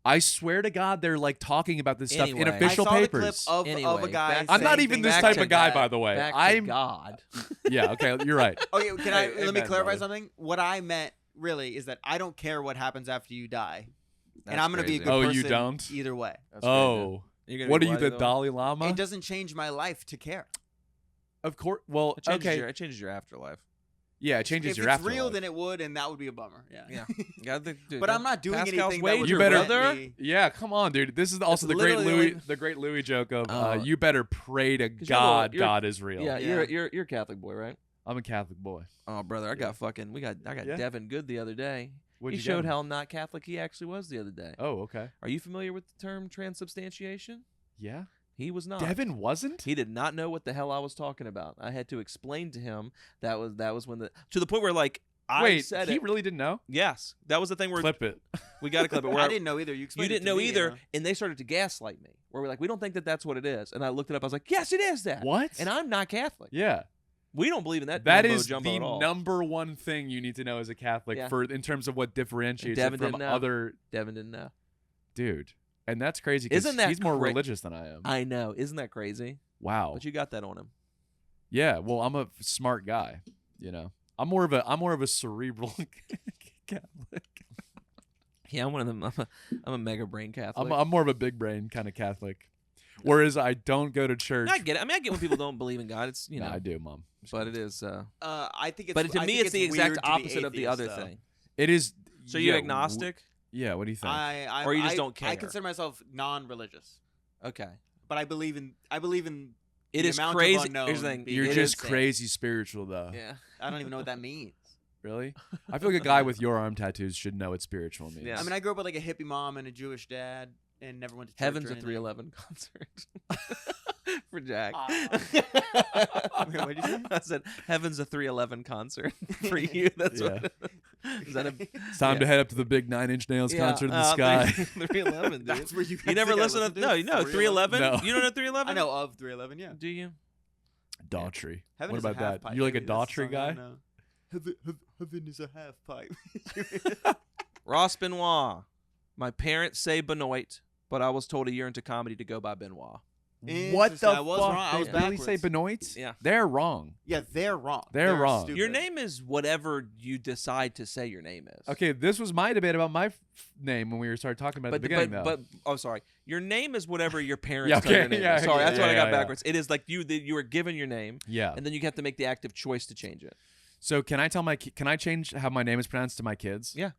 I swear to God, they're like talking about this stuff in Anyway. official I saw papers. the clip of a Anyway, guy. back- I'm not saying even things this back type to of guy, that. by the way. Back to I'm God. yeah. Okay, you're right. Okay, can I Hey, let me amen, clarify brother. something? What I meant really is that I don't care what happens after you die, and That's I'm gonna be a crazy. good Oh, person. you don't? Either way. That's crazy. Oh, You're gonna what be are you, the though? Dalai Lama? It doesn't change my life to care. Of course. Well, It changes okay. It changes your afterlife. Yeah, it changes If your it's afterlife. real, then it would, and that would be a bummer. Yeah. Yeah. Dude, But I'm not doing Pascal's anything that wager, would You prevent better- me. Yeah, come on, dude. This is also the great literally Louis, the great Louis joke of Oh. you better pray to 'Cause God, you're- God is real. Yeah, Yeah. you're a Catholic boy, right? I'm a Catholic boy. Oh, brother, I got I got Yeah. Devin good the other day. What'd He you get showed him? how not Catholic he actually was the other day. Oh, okay. Are you familiar with the term transubstantiation? Yeah. He was not. Devin wasn't. He did not know what the hell I was talking about. I had to explain to him that was when to the point where like I Wait, said he it. really didn't know. Yes, that was the thing where Clip it. we got to clip it. Where I didn't know either. You you explained it didn't to know me, either, yeah. and they started to gaslight me. Where we're like, we don't think that that's what it is, and I looked it up. I was like, yes, it is that. What? And I'm not Catholic. Yeah. We don't believe in that. That mumbo is jumbo the at all. number one thing you need to know as a Catholic Yeah. for in terms of what differentiates Devin it from didn't know. other Devin didn't know. dude. And that's crazy because Isn't that he's more cra- religious than I am. I know. Isn't that crazy? Wow. But you got that on him. Yeah. Well, I'm a smart guy. You know, I'm more of a cerebral Catholic. Yeah, I'm one of them. I'm a mega brain Catholic. I'm more of a big brain kind of Catholic. Whereas I don't go to church. I get it. I mean, I get when people don't believe in God. It's No, I do, Mom. but it is. I think it's. But to I me, think it's the weird exact to be opposite of the atheist, other though. thing. It is. So you're yeah, agnostic? Yeah. What do you think? Or you just don't I care? consider myself non-religious, Okay. but I believe in. It The is amount of crazy. unknown Here's the thing. being You're it just is- crazy spiritual, though. Yeah. I don't even know what that means. Really? I feel like a guy with your arm tattoos should know what spiritual means. Yeah. I mean, I grew up with like a hippie mom and a Jewish dad, and never went to church. Heaven's or a anything. 311 concert for Jack. Wait, what'd you say? I said Heaven's a 311 concert for you. That's Yeah. what. Is that a? It's time to head up to the big Nine Inch Nails concert in the uh, sky. 311, dude. That's where you. You never think I listen to? No, you know 311? 311. No. You don't know 311? I know of 311. Yeah. Do you? Daughtry. Heaven What is a about half that? pipe, You like a maybe. That's the Daughtry song I guy? know. Heaven is a half pipe. Ross Benoit. My parents say Benoit, but I was told a year into comedy to go by Benoit. What the Interesting. I was fuck? wrong. I was They really say backwards. Benoit? Yeah. They're wrong. Yeah, they're wrong. They're wrong. Stupid. Your name is whatever you decide to say your name is. Okay, this was my debate about my name when we started talking about it at the beginning, though. but oh, sorry. Your name is whatever your parents Yeah, tell your okay, name yeah, is. Sorry, yeah, that's what I yeah, got yeah. backwards. It is like you were given your name, yeah. and then you have to make the active choice to change it. So can I tell can I change how my name is pronounced to my kids? Yeah.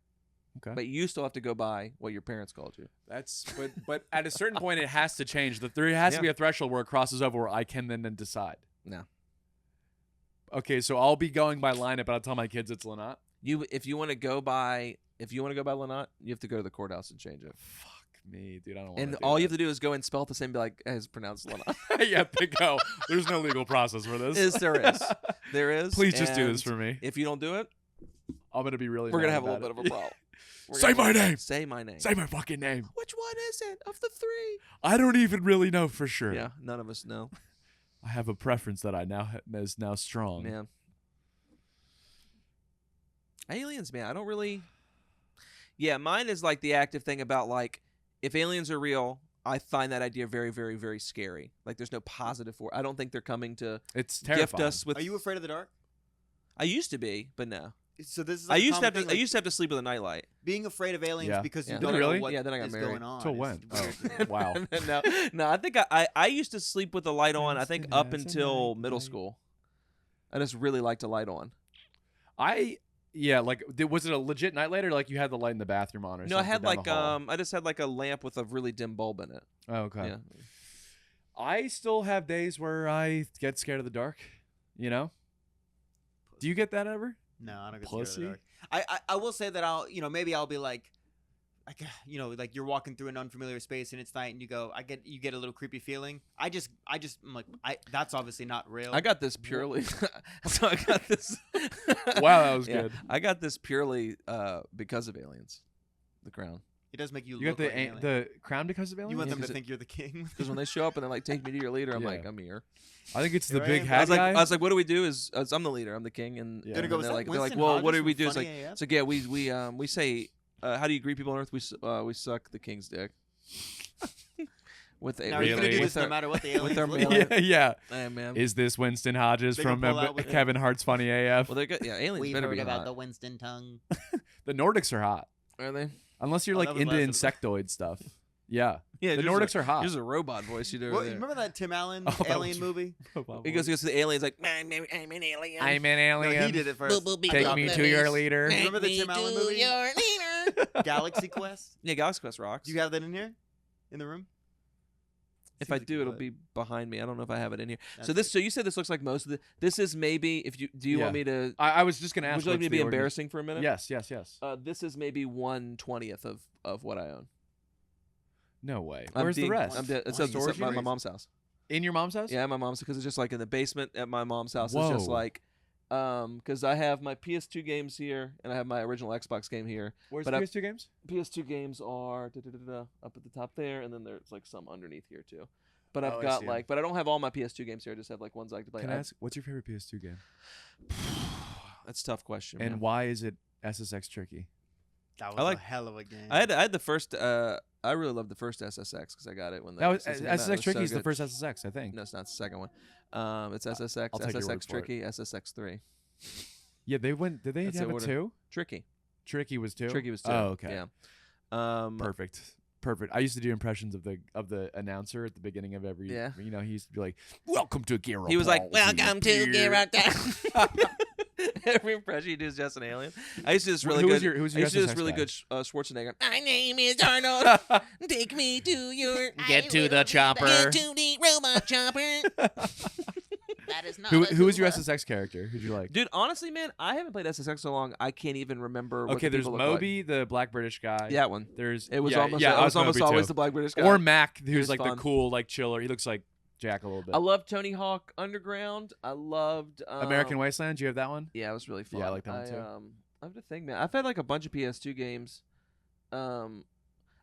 Okay. But you still have to go by what your parents called you. That's but at a certain point it has to change. There has Yeah. to be a threshold where it crosses over where I can then decide. No. Okay, so I'll be going by Lynott, but I'll tell my kids it's Lynott. If you want to go by Lynott, you have to go to the courthouse and change it. Fuck me, dude. I don't want And to. all you have to do is go and spell it the same, be like, it's pronounced Lynott. Yeah, they go. There's no legal process for this. There is. There is. Please just do this And for me. if you don't do it, I'm gonna be really. we're gonna mad have a little about bit of a it. problem. Say my name. Say my name. Say my fucking name. Which one is it of the three? I don't even really know for sure. Yeah, none of us know. I have a preference that I now is now strong. Man. Aliens, man, I don't really. Yeah, mine is like the active thing about like, if aliens are real, I find that idea very, very, very scary. Like, there's no positive for. I don't think they're coming to It's terrifying. gift us with. Are you afraid of the dark? I used to be, but no. So this is. I Like a used to have common to. thing, I used to have to sleep with a nightlight. being afraid of aliens Yeah. because Yeah. you Did don't you really? know what Yeah, then I got is married. going on. Till is when? weird. Oh, wow. No. I think I used to sleep with the light on. I think Winston up has a until middle nightlight. school. I just really liked a light on. Like, was it a legit nightlight or like you had the light in the bathroom on or No, I something? had down like the hall? I just had like a lamp with a really dim bulb in it. Oh, okay. Yeah. I still have days where I get scared of the dark. You know? Do you get that ever? No, I don't get Pussy? scared of the dark. I will say that maybe I'll be like like you're walking through an unfamiliar space and it's night and you get a little creepy feeling. I'm like that's obviously not real. I got this purely. So I got this. Wow, that was Yeah, good. I got this purely because of aliens, the crown. It does make you You look got like an alien. the crown because of aliens? You want Yeah, them to 'cause think you're the king. Because when they show up and they're like, "Take me to your leader," I'm Yeah. like, "I'm here." I think it's the Here I big am. hat guy. I was like, "What do we do?" I'm the leader. I'm the king, and, Yeah. and Gonna go, they're "Is that like, Winston "Well, what Hodges do we from do?" It's like, Funny AF? "So yeah, we say, how do you greet people on Earth? We suck the king's dick." With a Now, are you gonna do Really? this no matter what the aliens with their look mail- like? yeah, yeah. Hey, man. Is this Winston Hodges They gonna from pull out with it? Kevin Hart's Funny AF? Well, they're good. Yeah, aliens We've better heard be about hot. the Winston tongue. The Nordics are hot. Are they? Unless you're Oh, like that was into last insectoid stuff. Yeah. Yeah, The just Nordics are hot. There's a robot voice you do. Well, Over you there. remember that Tim Allen Oh, that alien was- movie? He goes to the aliens like, I'm an alien. I'm an No, alien. he did it first. Take me to your leader. Remember the Tim Allen movie? Galaxy Quest. Yeah, Galaxy Quest rocks. Do you have that in here? In the room? If Seems I like do, you it'll would. be behind me. I don't know if I have it in here. That's So you said this looks like most of the. This is maybe if you do you want Yeah. me to? I was just gonna ask. Would you like me what's to be the organ- embarrassing for a minute? Yes. This is maybe 1/20th of what I own. No way. I'm Where's the being- rest? I'm dead. It's Why? at Storage my unit? mom's house. In your mom's house? Yeah, my mom's because it's just like in the basement at my mom's house. It's just Whoa. like, because I have my PS2 games here and I have my original Xbox game here. Where's But the I- PS2 games? PS2 games are up at the top there, and then there's like some underneath here too. But I've Oh, I got see 'em. like, but I don't have all my PS2 games here. I just have like ones I like to play. Can I ask, what's your favorite PS2 game? That's a tough question. And man. why is it SSX tricky? That was I like- a hell of a game. I had the first. I really loved the first SSX because I got it when That was system came out. It SSX was tricky so is the good. first SSX, I think. No, it's not. It's the second one. It's SSX, I'll take your word SSX for it. Tricky, SSX 3. Yeah, they went. Did they That's have the a order. 2? Tricky. Tricky was 2. Tricky was 2. Oh, okay. Yeah. Perfect. I used to do impressions of the announcer at the beginning of every. Yeah. You know, he used to be like, "Welcome to Garibaldi." He was like, "Welcome to Garibaldi." Every impression you do is just an alien. I used to do this really Who good. was your- who was I your used to do this SSX really guy? good Schwarzenegger. My name is Arnold. Take me to your. Get to the chopper. Get to the robot chopper. That is not. Who was your SSX character? Who'd you like? Dude, honestly, man, I haven't played SSX so long. I can't even remember. What Okay, the there's people look like. Moby, the black British guy. Yeah, that one. There's It was yeah, almost. yeah, I was almost Moby always too. the black British guy. Or Mac, was who's like fun. the cool like chiller. He looks like Jack a little bit. I love Tony Hawk Underground. I loved American Wasteland. Do you have that one? Yeah, it was really fun. Yeah, I like that one too. I have to think, man. I've had like a bunch of PS2 games.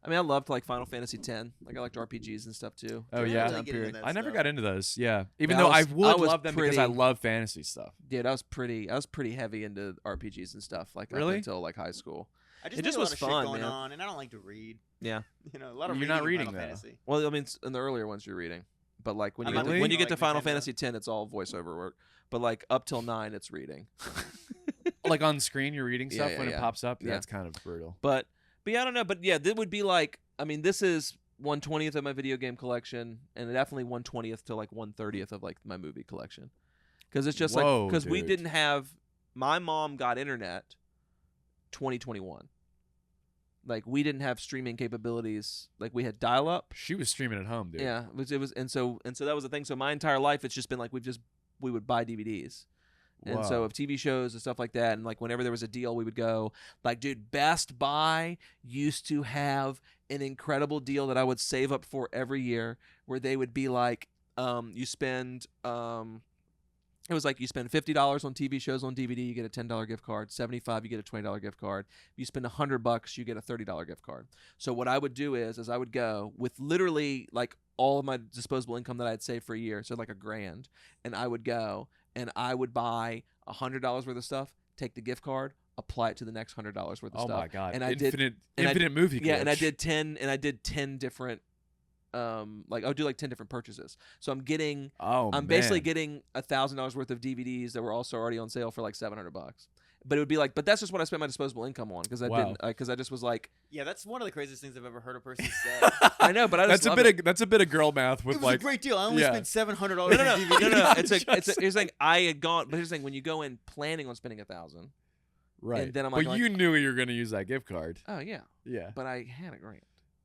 I mean, I loved like Final Fantasy X. Like I liked RPGs and stuff too. Oh, during yeah? that Really time get into period. that I never stuff. got into those. Yeah, even Yeah, though I I was would was love them because I pretty- love fantasy stuff. Dude, I was pretty heavy into RPGs and stuff. Like Really? up until like high school. I just It think just a lot was of shit fun, going man. on, and I don't like to read. Yeah. You know, a lot of You're not reading reading, in Final though. Fantasy. Well, I mean, in the earlier ones you're reading, but like when I'm you not get to, reading, when you I get to like Final Nintendo. Fantasy X, it's all voiceover work. But like up till 9, it's reading. Like on screen, you're reading Yeah, stuff yeah, when yeah. it pops up. Yeah. That's kind of brutal. But yeah, I don't know. But yeah, this would be like. I mean, this is 1/20th of my video game collection, and definitely 1/20th to like 1/30th of like my movie collection. Because it's just Whoa, like because we dude. didn't have. My mom got internet 2021. Like we didn't have streaming capabilities. Like we had dial up. She was streaming at home, dude. Yeah, it was and so that was the thing. So my entire life, it's just been like we would buy DVDs, And so Whoa. of TV shows and stuff like that, and like whenever there was a deal, we would go. Like, dude, Best Buy used to have an incredible deal that I would save up for every year, where they would be like, you spend, it was like you spend $50 on TV shows on DVD, you get a $10 gift card. $75, you get a $20 gift card. If you spend $100, you get a $30 gift card. So what I would do is I would go with literally like all of my disposable income that I had saved for a year, so like $1,000, and I would go and I would buy $100 worth of stuff, take the gift card, apply it to the next $100 worth of Oh stuff. my God. And I infinite did, movie. yeah, and I glitch. did 10 different, like I would do like 10 different purchases. So I'm basically man. getting $1,000 worth of DVDs that were also already on sale for like $700. But it would be like, but that's just what I spent my disposable income on, because I Wow. didn't, because I just was like, Yeah, that's one of the craziest things I've ever heard a person say. I know, but I just That's a love bit it. of that's a bit of girl math It with was like a great deal. I only yeah. spent $700 No, on no, DVDs. no, no. It's Just- here's the thing. I had gone, but here's the thing. When you go in planning on spending $1,000, right. and then I'm but like- you knew you were going to use that gift card. oh yeah, Yeah. but I had $1,000.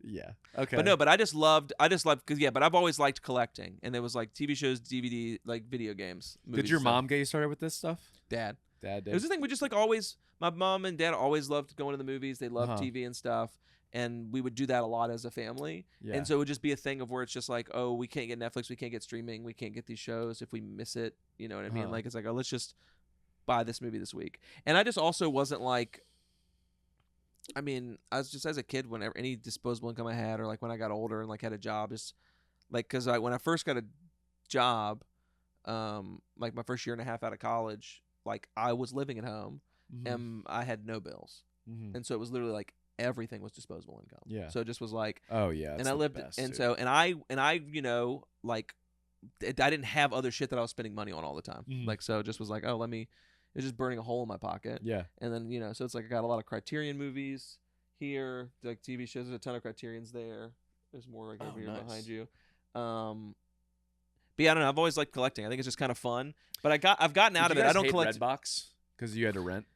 Yeah. Okay. But no, but I just loved, because yeah, but I've always liked collecting, and it was like TV shows, DVD, like video games. Did movies your and stuff. mom get you started with this stuff? Dad? Dad did. It was the thing. We just like always. My mom and dad always loved going to the movies. They loved Uh-huh. TV and stuff, and we would do that a lot as a family. yeah. And so it would just be a thing of where it's just like, oh, we can't get Netflix, we can't get streaming, we can't get these shows if we miss it. You know what I mean? Uh-huh. Like it's like, oh, let's just buy this movie this week. And I just also wasn't like, I mean, I was just as a kid, whenever any disposable income I had, or like when I got older and like had a job, just like because when I first got a job, like my first year and a half out of college, like I was living at home Mhm. and I had no bills, Mhm. and so it was literally like everything was disposable income. Yeah. So it just was like, Oh yeah. and I lived, and so and I you know like I didn't have other shit that I was spending money on all the time. Mhm. Like so it just was like, oh, it was just burning a hole in my pocket. Yeah. And then, you know, so it's like I got a lot of Criterion movies here, like TV shows. There's a ton of Criterions there. There's more like over here nice. behind you. But yeah, I don't know. I've always liked collecting. I think it's just kind of fun. But I've gotten out of it. I don't collect. Redbox because you had to rent.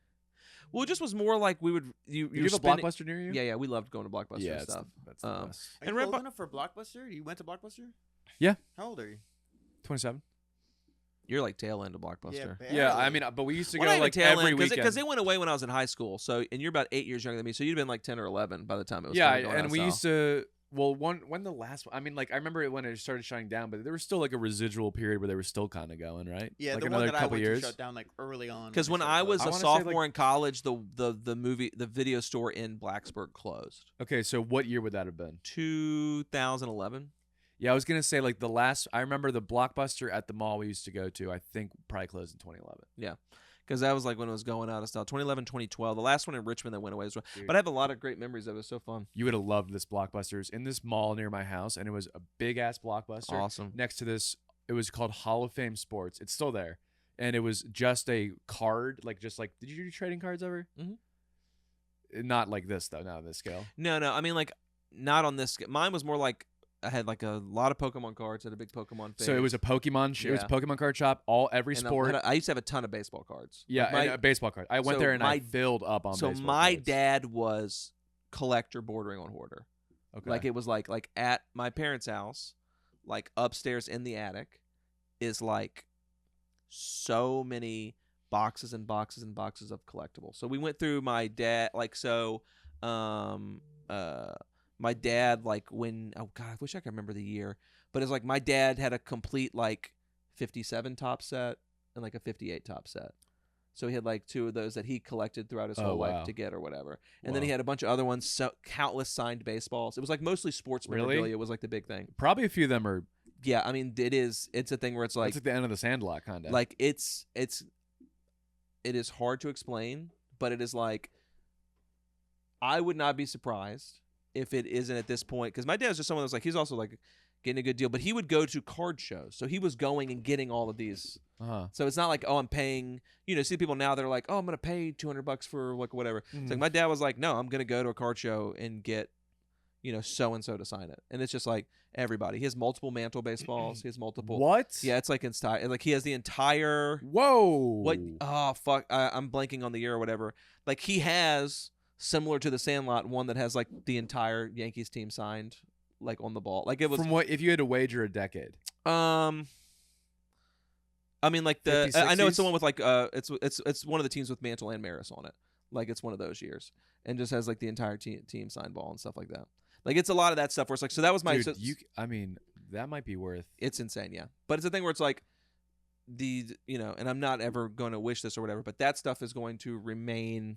Well, it just was more like we would. Do you you're have a spending- Blockbuster near you? Yeah, we loved going to Blockbuster Yeah. and It's stuff. that's the best. Are And you old Redbox- enough for Blockbuster? You went to Blockbuster? Yeah. How old are you? 27. You're like tail end of Blockbuster. Yeah. I barely. mean, but we used to Well, go not even like tail every end, weekend. because it went away when I was in high school. So, and you're about 8 years younger than me, so you'd have been like 10 or 11 by the time it was. Yeah, kinda going out and of we style. used to. Well, when the last one, I mean, like I remember it when it started shutting down, but there was still like a residual period where they were still kind of going, right? Yeah, like the one another that I couple went years. to shut down like early on. Because when they I shut was down. a wanna say, like- sophomore in college, the video store in Blacksburg closed. Okay, so what year would that have been? 2011. Yeah, I was gonna say like the last. I remember the Blockbuster at the mall we used to go to. I think probably closed in 2011. Because that was like when it was going out of style. 2011, 2012. The last one in Richmond that went away as well. Dude. But I have a lot of great memories of it. It was so fun. You would have loved this Blockbuster's in this mall near my house, and it was a big ass Blockbuster. Awesome. Next to this, it was called Hall of Fame Sports. It's still there, and it was just a card, like just like. Did you do trading cards ever? Mhm. Not like this though. Not on this scale. No. I mean, like, not on this. Mine was more like I had like a lot of Pokemon cards. Had a big Pokemon face. So it was a Pokemon. It was a Yeah. Pokemon card shop. Every And sport. I used to have a ton of baseball cards. Yeah, Like, and a baseball card. I went so there and I my- filled up on so baseball my cards. dad was collector bordering on hoarder. Okay. Like it was like at my parents' house, like upstairs in the attic, is like so many boxes and boxes and boxes of collectibles. So we went through my dad my dad like when oh god, I wish I could remember the year. But it's like my dad had a complete like 57 top set and like a 58 top set. So he had like two of those that he collected throughout his Oh, whole wow. life to get or whatever. And then he Wow. had a bunch of other ones, so countless signed baseballs. It was like mostly sports Really? memorabilia was like the big thing. Probably a few of them are. Yeah, I mean it's a thing where it's like It's like the end of the Sandlot kind of. like it is hard to explain, but it is like I would not be surprised if it isn't at this point, because my dad's just someone that's like he's also like getting a good deal, but he would go to card shows, so he was going and getting all of these. Uh-huh. So it's not like, oh, I'm paying, see people now they're like, oh, I'm gonna pay $200 for like whatever. It's like Mhm. my dad was like, no, I'm gonna go to a card show and get so and so to sign it, and it's just like everybody. He has multiple mantle baseballs. He has multiple. What? Yeah, it's like in style. Like he has the entire. Whoa. What? Oh fuck! I'm blanking on the year or whatever. Like he has similar to the Sandlot one that has like the entire Yankees team signed, like on the ball. Like it was From what? If you had to wager a decade. I mean, like 50s, I know it's the 60s? one with like it's one of the teams with Mantle and Maris on it. Like it's one of those years, and just has like the entire team sign ball and stuff like that. Like it's a lot of that stuff where it's like, so that was my. Dude, I mean, that might be worth. It's insane, yeah. But it's a thing where it's like and I'm not ever going to wish this or whatever, but that stuff is going to remain.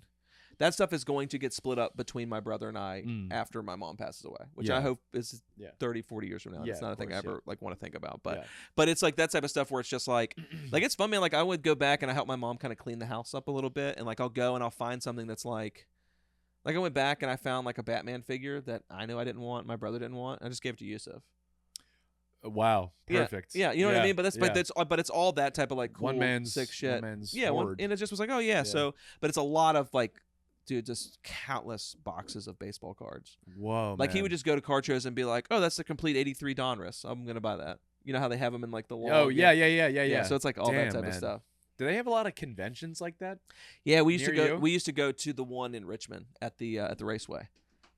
That stuff is going to get split up between my brother and I after my mom passes away, which I hope is 30, 40 years from now. Yeah, it's not a thing I ever like want to think about, but Yeah. but it's like that type of stuff where it's just like it's fun, man. Like I would go back and I help my mom kind of clean the house up a little bit, and like I'll go and I'll find something that's like I went back and I found like a Batman figure that I knew I didn't want, my brother didn't want. I just gave it to Yusuf. Wow, perfect. Yeah, you know what I mean. But but it's all that type of like cool one man's sick shit. One man's yeah, hoard. and it just was like, oh yeah. So, but it's a lot of like, dude, just countless boxes of baseball cards. Whoa, like man. he would just go to card shows and be like, oh, that's the complete '83 Donruss. I'm gonna buy that. You know how they have them in like the long. Oh yeah. So it's like all Damn, that type man. of stuff. Do they have a lot of conventions like that? Yeah, we used to Near go. you? We used to go to the one in Richmond at the Raceway,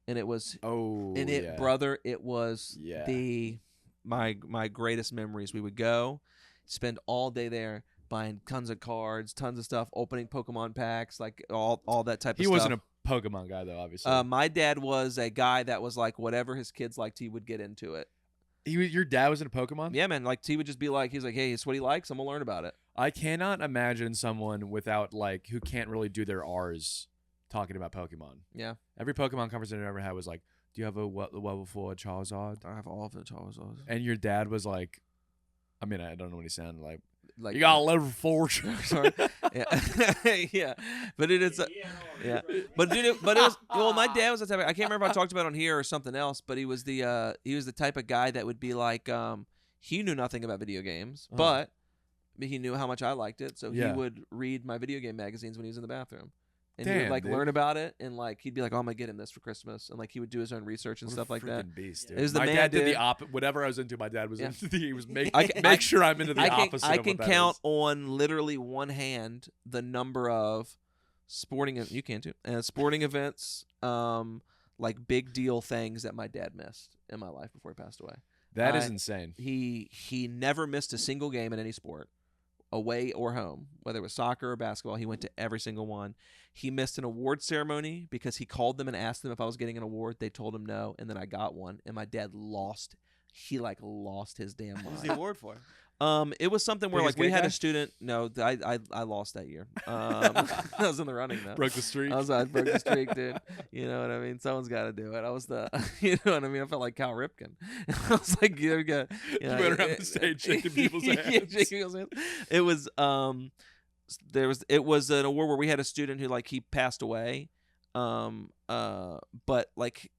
and it was yeah. brother. It was Yeah. my greatest memories. We would go, spend all day there buying tons of cards, tons of stuff, opening Pokemon packs, like all that type of He stuff. wasn't a Pokemon guy though, obviously. My dad was a guy that was like whatever his kids liked, he would get into it. Your dad was in a Pokemon? Yeah, man. Like he would just be like, he's like, hey, it's what he likes. I'm gonna learn about it. I cannot imagine someone without like who can't really do their R's talking about Pokemon. Yeah. Every Pokemon conversation I ever had was like, "Do you have a level 4 Charizard?" I have all of the Charizards. And your dad was like, I mean, I don't know what he sounded like. Like You got a level 4 Charizard. yeah, yeah. But it is, yeah. But dude, it was well. My dad was the type. I can't remember if I talked about it on here or something else. But he was the type of guy that would be like, he knew nothing about video games, but he knew how much I liked it, so he would read my video game magazines when he was in the bathroom. And he would like learn about it, and like he'd be like, "Oh, I'm gonna get him this for Christmas," and like he would do his own research and stuff like that. Beast, dude. It was the my man, dad did dude. the opposite. Whatever I was into, my dad was into. He was make sure I'm into the opposite. I of can what that count is. on literally one hand the number of sporting. You can too. Sporting events, like big deal things that my dad missed in my life before he passed away. That is insane. He never missed a single game in any sport, away or home, whether it was soccer or basketball. He went to every single one. He missed an award ceremony because he called them and asked them if I was getting an award. They told him no, and then I got one, and my dad lost. He like lost his damn mind. What was the award for? It was something where Biggest like we gay had guy? a student. No, I lost that year. I was in the running though. Broke the streak. I broke the streak, dude. You know what I mean? Someone's got to do it. I was you know what I mean? I felt like Cal Ripken. I was like, you went around the stage shaking people's hands. Yeah, shaking people's hands. It was it was an award where we had a student who like he passed away, but like.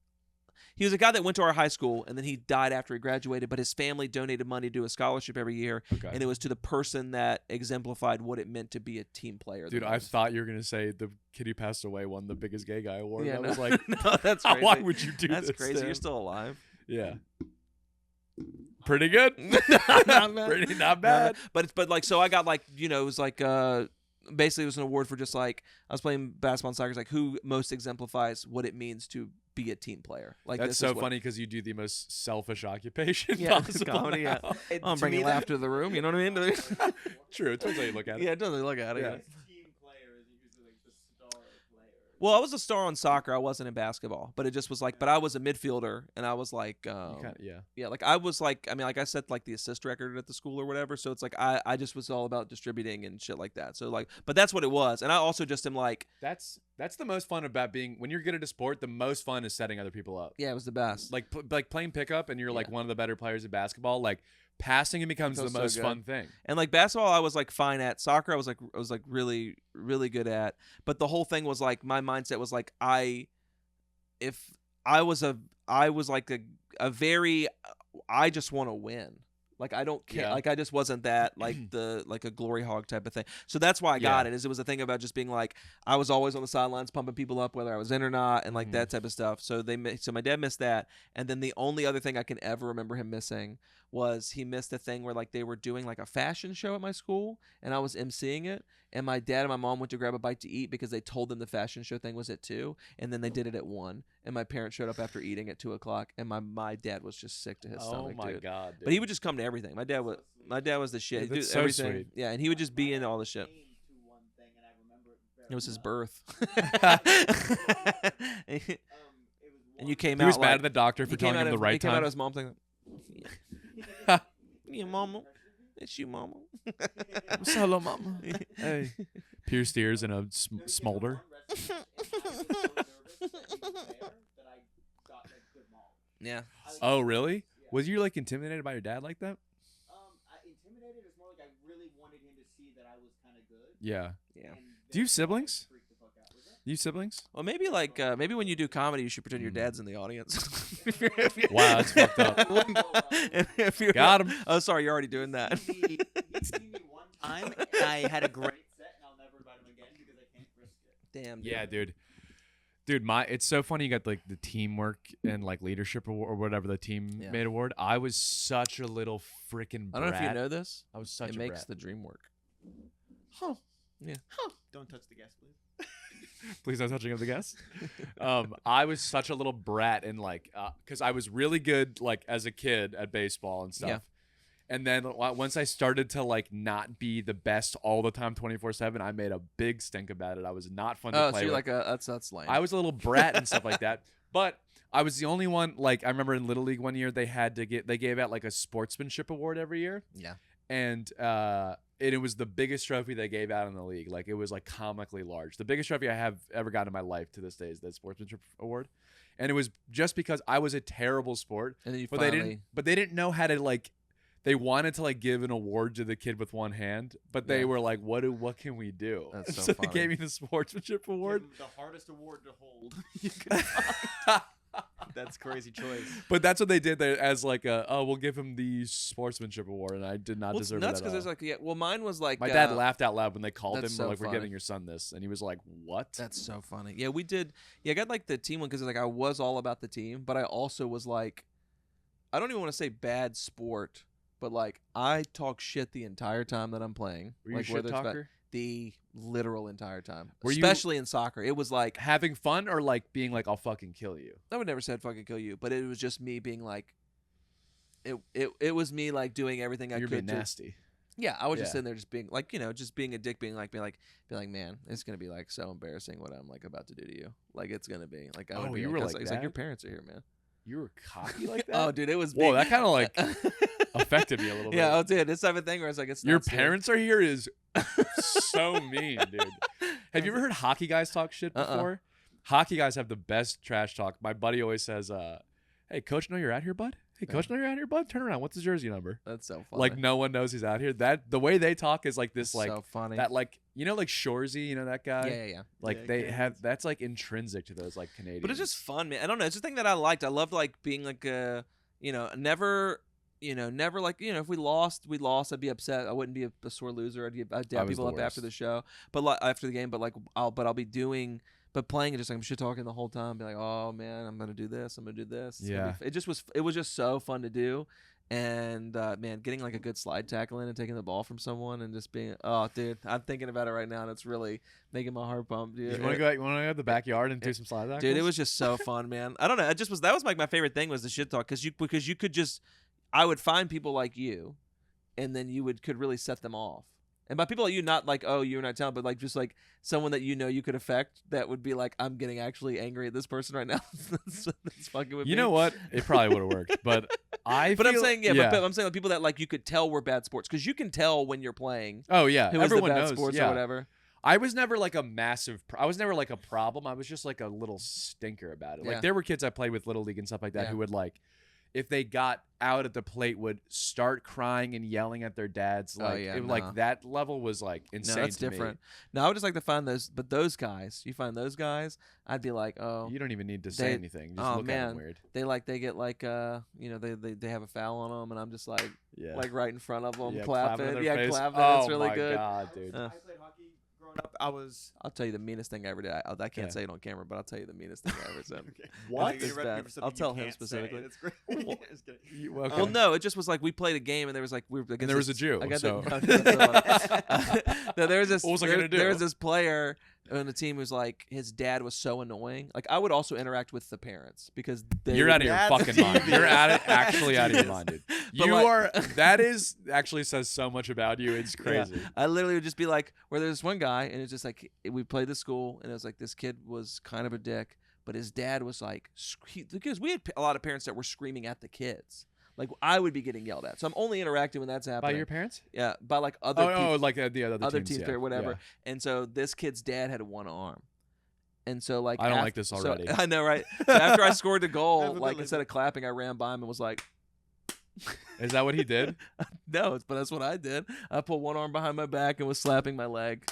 He was a guy that went to our high school, and then he died after he graduated, but his family donated money to a scholarship every year, and it was to the person that exemplified what it meant to be a team player. Dude, I thought you were going to say the kid who passed away won the biggest gay guy award. Yeah, I was like, no, that's crazy. Why would you do That's this? crazy. You're still alive. Yeah. Pretty good. Not bad. Not bad. But like, so I got like, it was like, basically it was an award for just like, I was playing basketball and soccer. It's like who most exemplifies what it means to be a team player. Like That's so funny because you do the most selfish occupation Yeah, possible. comedy, now. Oh, I'm bringing laughter to the room. You know what I mean? True. It depends how you look at it. Yeah, it doesn't look at it. Yeah. Yeah. Team player is usually like the star player. Well, I was a star on soccer. I wasn't in basketball, but it just was like, but I was a midfielder, and I was like, yeah, like I was like, I mean, like I set like the assist record at the school or whatever. So it's like I just was all about distributing and shit like that. So like, but that's what it was, and I also just am like, That's the most fun about being when you're good at a sport. The most fun is setting other people up. yeah, it was the best. Like playing pickup, and you're like Yeah. one of the better players at basketball. Like passing it becomes the Feels so most good. fun thing. And like basketball, I was like fine at. Soccer, I was like really really good at. But the whole thing was like my mindset was like I was like a very I just want to win. Like I don't care. Yeah. Like I just wasn't that like a glory hog type of thing. So that's why I got it. Is it was a thing about just being like I was always on the sidelines pumping people up whether I was in or not and like that type of stuff. So my dad missed that, and then the only other thing I can ever remember him missing was he missed a thing where like they were doing like a fashion show at my school and I was emceeing it, and my dad and my mom went to grab a bite to eat because they told them the fashion show thing was at 2, and then they did it at 1, and my parents showed up after eating at 2 o'clock, and my dad was just sick to his stomach, Oh my dude. god, dude. But he would just come to everything. My dad was the shit. Dude, He'd do that's so everything. sweet. Yeah, and he would just be in all the shit. It was his birth. And you came He out was mad like, at the doctor for he came telling out him the of- right he came out time. of his mom thing. Yeah, mama. It's you, mama. Hello, mama. Hey. Pierced ears and a smolder. Yeah. Oh, really? Was you like intimidated by your dad like that? Intimidated is more like I really wanted him to see that I was kind of good. Yeah. Yeah. Do you have siblings? You have siblings? Well, maybe like maybe when you do comedy, you should pretend your dad's in the audience. Wow, that's fucked up. If you're Got him. Oh, sorry, you're already doing that. He seen me one time, and I had a great set, and I'll never invite him again because I can't risk it. Damn. Dude. Yeah, dude. Dude, it's so funny you got like the teamwork and like leadership award or whatever the teammate award. I was such a little freaking brat. I don't know if you know this. I was such It a makes brat. the dream work. Huh. Yeah. Don't touch the gas, please. Please no touching of the guests. I was such a little brat and like, because I was really good like as a kid at baseball and stuff. Yeah. And then once I started to like not be the best all the time, 24/7, I made a big stink about it. I was not fun to Oh, play so you're with. like that's lame. I was a little brat and stuff like that. But I was the only one. Like I remember in Little League one year, they gave out like a sportsmanship award every year. Yeah. And it was the biggest trophy they gave out in the league. Like it was like comically large. The biggest trophy I have ever gotten in my life to this day is the sportsmanship award. And it was just because I was a terrible sport. And then you But finally. they didn't know how to like. They wanted to like give an award to the kid with one hand, but they Yeah. were like, "What can we do?" That's And so so they funny. gave me the sportsmanship award. Give him the hardest award to hold. You could find. That's crazy choice. But that's what they did there as like we'll give him the sportsmanship award, and I did not Well, it's deserve nuts it at because all. there's like mine was like My dad laughed out loud when they called him. that's We're so like, we're funny. giving your son this, and he was like, "What?" That's so funny. Yeah, we did. Yeah, I got like the team one because like I was all about the team, but I also was like, I don't even want to say bad sport, but like I talk shit the entire time that I'm playing. Were you a like shit whether it's talker? the literal entire time, Were you- especially in soccer. It was like Having fun or like being like, "I'll fucking kill you." I would never say I'd fucking kill you, but it was just me being like, it was me like doing everything I You're could being to. nasty. Yeah, I was just Yeah. sitting there, just being like, just being a dick, being like, man, it's gonna be like so embarrassing what I'm like about to do to you. Like it's gonna be like, I would Oh, be you like, were 'cause, like it's like your that? parents are here, man. You were cocky like that. Oh, dude, it was. Whoa, big. that kind of like affected me a little bit. Yeah, oh, dude, this type of thing where it's like it's Your not serious. parents are here is so mean, dude. Have you ever heard hockey guys talk shit before? Hockey guys have the best trash talk. My buddy always says, "Hey, coach, know you're out here, bud? Hey, coach, know you're out here, bud? Turn around. What's his jersey number?" That's so funny. Like no one knows he's out here. That the way they talk is like this, It's like so funny. that, like like Shorzy, that guy. yeah. Like Yeah, they Canadians. have that's like intrinsic to those like Canadians. But it's just fun, man. I don't know. It's the thing that I liked. I loved like being like never like if we lost, I'd be upset. I wouldn't be a sore loser. I'd dab was people the up after worst. the show, but like after the game. But like I'll be doing. But playing it just like I'm shit talking the whole time, be like, oh man, I'm gonna do this, It's gonna Yeah. be it was just so fun to do, and man, getting like a good slide tackle in and taking the ball from someone and just being, oh dude, I'm thinking about it right now and it's really making my heart pump, dude. You want to go? You want to go to the backyard and do some slide tackles? Dude, it was just so fun, man. I don't know. That was like my favorite thing was the shit talk because you could just, I would find people like you, and then you could really set them off. And by people like you, not like, oh, you're not talented, but like just like someone that you could affect that would be like, I'm getting actually angry at this person right now. that's fucking with me. You know what? It probably would have worked, but But I'm saying, yeah. but I'm saying like people that like you could tell were bad sports because you can tell when you're playing Oh yeah, who is everyone the bad knows. sports Yeah. or whatever. I was never like a massive. I was never like a problem. I was just like a little stinker about it. Yeah. Like there were kids I played with Little League and stuff like that Yeah. who would like, if they got out at the plate, would start crying and yelling at their dads. Like yeah, it, no. like that level was like insane. No, that's to me. different. No, I would just like to find those, but those guys, you find those guys, I'd be like, oh, You don't even need to say They- anything. Just oh, look at man. them weird. they get like they have a foul on them and I'm just like Yeah. right in front of them Yeah, clapping in their yeah face. clapping Oh it's really my good God, dude. I played hockey growing up, I was. I'll tell you the meanest thing I ever did. I can't Yeah. say it on camera, but I'll tell you the meanest thing I ever said. Okay. What? You It's interrupted me bad. for something I'll you tell him can't say. specifically. That's great. Just kidding. Okay. Well, no, it just was like we played a game and there was like we were against And there was a this- Jew. I got So. no, there was this. What was I gonna do? There was this player on the team who's like his dad was so annoying. Like I would also interact with the parents because You're out of your That's fucking mind. genius. You're actually out of your mind, dude. But You like- are. That is actually says so much about you. It's crazy. I literally would just be like, where there's this one guy, and it's just like we played the school, and it was like this kid was kind of a dick, but his dad was like, because we had a lot of parents that were screaming at the kids. Like I would be getting yelled at, so I'm only interacting when that's By happening. your parents? Yeah, by like other Oh, people, like the other teams yeah. or whatever. Yeah. And so this kid's dad had one arm, and so like I don't like this already. So, I know, right? So after I scored the Have goal, a like little- instead of clapping, I ran by him and was like, Is that what he did? "No," but that's what I did. I pulled one arm behind my back and was slapping my leg.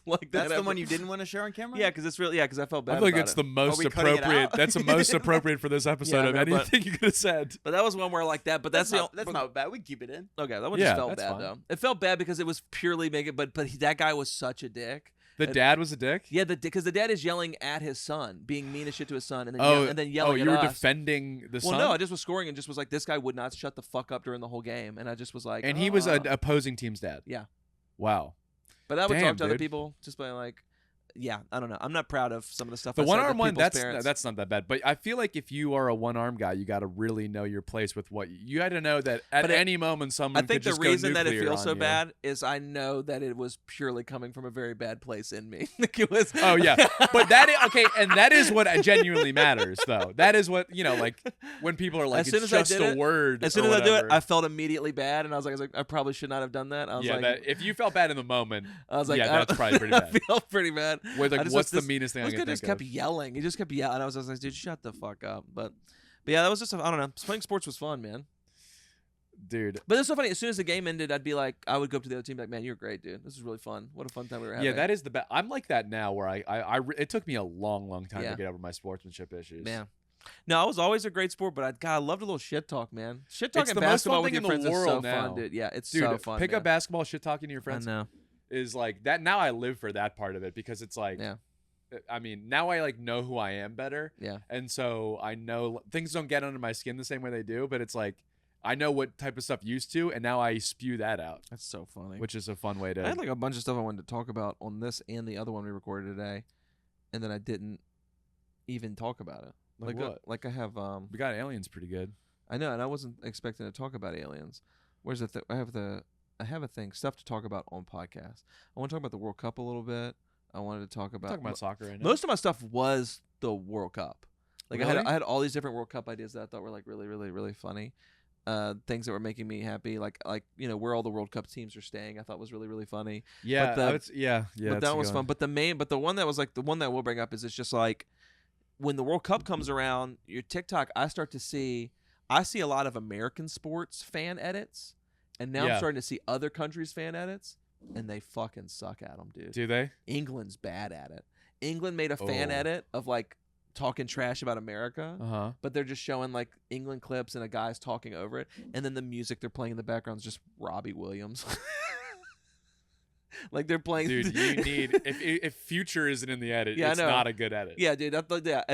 Like That's that the one you didn't want to share on camera. Yeah, because it's really because I felt bad. I think about it's it. the most we cutting it appropriate. out? That's the most appropriate for this episode Yeah, of I know, but- anything you could have said. But that was one where like that. But that's, that's not bad. We can keep it in. okay. That one Yeah, just felt that's bad fine. though. It felt bad because it was purely making. But that guy was such a dick. The dad was a dick. Yeah, because the dad is yelling at his son, being mean as shit to his son, and then Oh, and then yelling you at were us. defending the Well, son. no, I just was scoring and just was like, this guy would not shut the fuck up during the whole game, and I just was like, and he was an "Ah." opposing team's dad. Yeah. Wow. But I would Damn, talk to other dude. people just by like, yeah, I don't know. I'm not proud of some of the stuff. The I said one to arm one, people's that's parents. not that bad. But I feel like if you are a one arm guy, you got to really know your place with what you had to know that at But any moment someone I think could the just go reason that it nuclear feels on so you. bad is I know that it was purely coming from a very bad place in me. Like it was. Oh yeah, but that is, okay, and that is what genuinely matters, though. That is what like when people are like, As soon it's as I just did a it- word. As soon or as I do it, whatever. I felt immediately bad, and I was like, I probably should not have done that. I was yeah, like, that, if you felt bad in the moment, I was like, yeah, that's probably pretty I bad. feel pretty bad. With I like, just what's was the meanest thing I This can guy just think kept of? yelling. He just kept yelling. And I was like, dude, shut the fuck up. But yeah, that was just, I don't know. Playing sports was fun, man. Dude. But it's so funny. As soon as the game ended, I'd be like, I would go up to the other team, like, man, you're great, dude. This is really fun. What a fun time we were having. Yeah, that is the best. I'm like that now, where it took me a long time Yeah. to get over my sportsmanship issues. Man. No, I was always a great sport, but I loved a little shit talk, man. Shit It's talking the most basketball fun with thing your in the friends is so world now. fun, dude. Yeah, it's Dude, so fun. pick man. up basketball, shit talking to your I friends know. is like that. Now I live for that part of it because it's like, Yeah. I mean, now I like know who I am better. Yeah. And so I know things don't get under my skin the same way they do, but it's like I know what type of stuff used to, and now I spew that out, That's so funny. which is a fun way to. I had like a bunch of stuff I wanted to talk about on this and the other one we recorded today, and then I didn't even talk about it. Like Like what? like I have We got aliens pretty good. I know, and I wasn't expecting to talk about aliens. Where's the I have a thing stuff to talk about on podcast. I want to talk about the World Cup a little bit. I wanted to talk about Talking about soccer right now. most of my stuff was the World Cup. Like Really? I had all these different World Cup ideas that I thought were like really funny. Things that were making me happy, like where all the World Cup teams are staying. I thought was really funny. yeah, the- I would yeah. But that's that a was good fun. one. But the one that was like the one that we'll bring up is it's just like when the World Cup comes around, your TikTok, I see a lot of American sports fan edits, and now I'm Yeah. starting to see other countries' fan edits, and they fucking suck at them, dude. Do they? England's bad at it. England made a fan Oh. edit of like talking trash about America. Uh-huh. But they're just showing like England clips and a guy's talking over it, and then the music they're playing in the background is just Robbie Williams. Like they're playing. Dude, you need if Future isn't in the edit, Yeah, I it's know. not a good edit. Yeah, dude. Yeah.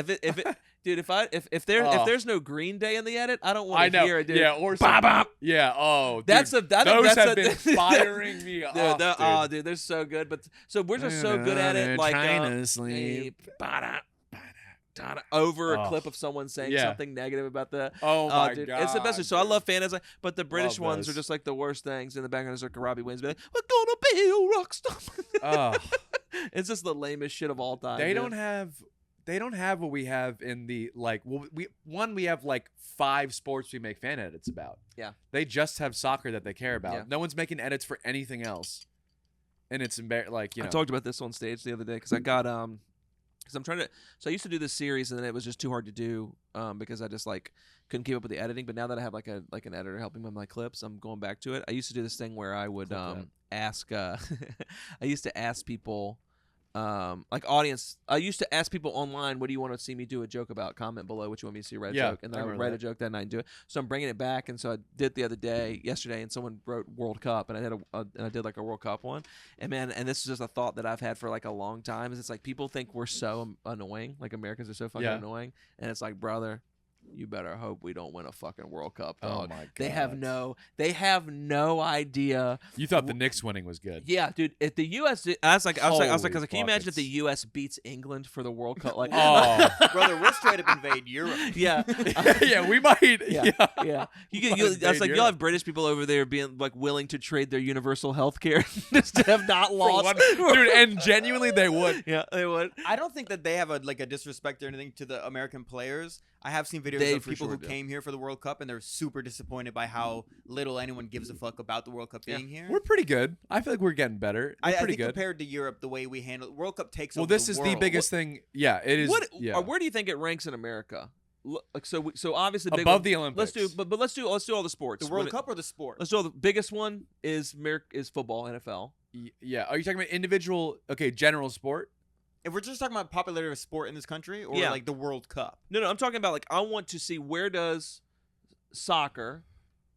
Dude, if there's no Green Day in the edit, I don't I want to know. hear it, dude. Yeah, or Bop, bop. yeah. Oh, dude, Those those have been firing me Dude, off. oh, dude, they're so good. But so we're just so good at it, like sleep. over a Oh. clip of someone saying Yeah. something negative about the. Oh my dude, god, it's the best. So I dude. love fantasy, but the British Love ones those. are just like the worst things. In the background is like Robbie Williams, be like, "We're gonna be a rock star." Oh, It's just the lamest shit of all time. they dude. don't have what we have in the like. Well, we have like 5 sports we make fan edits about. Yeah. They just have soccer that they care about. Yeah. No one's making edits for anything else, and it's like I talked about this on stage the other day because I got because I'm trying to. So I used to do this series and then it was just too hard to do because I just like couldn't keep up with the editing. But now that I have like an editor helping me with my clips, I'm going back to it. I used to do this thing where I would Clip that. ask. I used to ask people like audience. I used to ask people online, "What do you want to see me do a joke about?" Comment below what you want me to see. Write a joke, and then I would write a joke that night and do it. So I'm bringing it back, and so I did it the other day, yesterday, and someone wrote World Cup, and I did like a World Cup one, and man, and this is just a thought that I've had for like a long time. Is it's like people think we're so annoying, like Americans are so fucking annoying, and it's like, brother, you better hope we don't win a fucking World Cup, dog. Oh my god. They have no idea. You thought the Knicks winning was good. Yeah, dude. If the U.S. I was like, can you imagine if the buckets. U.S. beats England for the World Cup? Like, Oh. Brother, we'll straight up invade Europe. yeah, Yeah, we might. yeah. I was like, you'll Europe. have British people over there being like willing to trade their universal health care just to have not For lost. dude, and genuinely they would. Yeah, they would. I don't think that they have a disrespect or anything to the American players. I have seen videos They of for people sure who do. came here for the World Cup and they're super disappointed by how little anyone gives a fuck about the World Cup being here. We're pretty good. I feel like we're getting better. We're I pretty think good. compared to Europe, the way we handle World Cup takes Well, over this the is world. the biggest thing. Yeah, it is. Yeah. Where do you think it ranks in America? Like so obviously the big Above one- the Olympics. Let's do all the sports. The World Cup or the sport? Let's do all the biggest one is football, NFL. Yeah. Are you talking about individual? Okay, general sport. If we're just talking about popularity of sport in this country or Yeah. like the World Cup. No, I'm talking about like I want to see where does soccer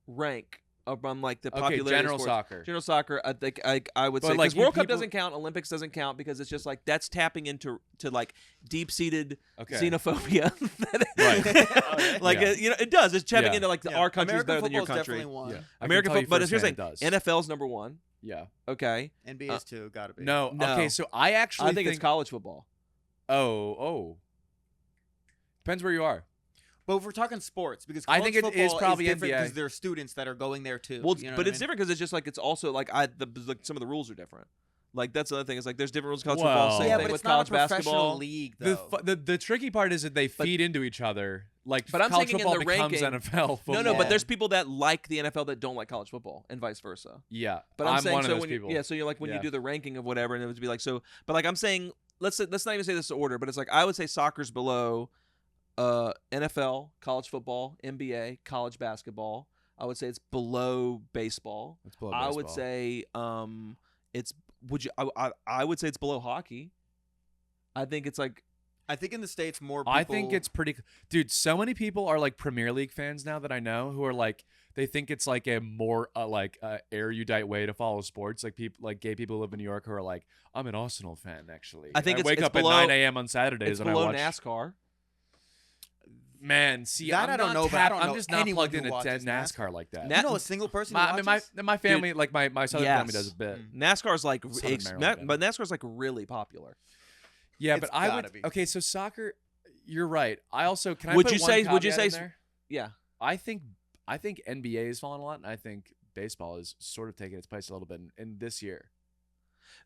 rank on like the Okay, popularity general of sports. soccer. General soccer, I think I would But, say like, because you World Cup people- doesn't count, Olympics doesn't count because it's just like that's tapping into like deep seated Okay. xenophobia. Right. Oh, yeah? Like Yeah. it does. It's tapping Yeah. into like Yeah. our country's American better than your football's country. definitely one. Yeah. I can American tell you football, but here's the thing: firsthand it does. NFL's number one. Yeah. Okay, NBA's too, gotta be. No. No. Okay. So I actually I think it's college football. Oh. Depends where you are. But if we're talking sports, because I college think it is football probably different NBA. because there are students that are going there too. Well, you know but what I it's mean? different because it's just like it's also like some of the rules are different. Like that's the other thing. Is like there's different rules in college Well- football. Same Yeah, thing but with it's not college a professional basketball. league The, though. the tricky part is that they But- feed into each other. Like But I'm college thinking in football the becomes ranking- NFL football. No, but Yeah. there's people that like the NFL that don't like college football, and vice versa. Yeah. But I'm saying one so of those when people. you, yeah, so you're like when you Yeah. do the ranking of whatever, and it would be like so. But like I'm saying, let's not even say this in order, but it's like I would say soccer's below NFL, college football, NBA, college basketball. I would say it's below baseball. It's below I would baseball. say it's I would say it's below hockey. I think it's like I think in the States more people I think it's pretty. Dude, so many people are like Premier League fans now that I know who are like they think it's like a more erudite way to follow sports. Like people like gay people who live in New York who are like, I'm an Arsenal fan actually. I think And it's- wake it's up below- at 9 a.m. on Saturdays it's and I below watch. NASCAR. Man, see, That I'm I don't not know, but I tapped- don't I'm know just not anyone plugged who into watches NASCAR like that. Na- you know a single person who I mean, watches? my family, like my southern family Yes. does a bit. NASCAR's like Southern Maryland, but NASCAR's like really popular. Yeah, It's but I gotta would. be. Okay, so soccer. You're right. I also can. I Would put you one say- would you caveat say in there? Yeah. I think NBA is falling a lot, and I think baseball is sort of taking its place a little bit in this year.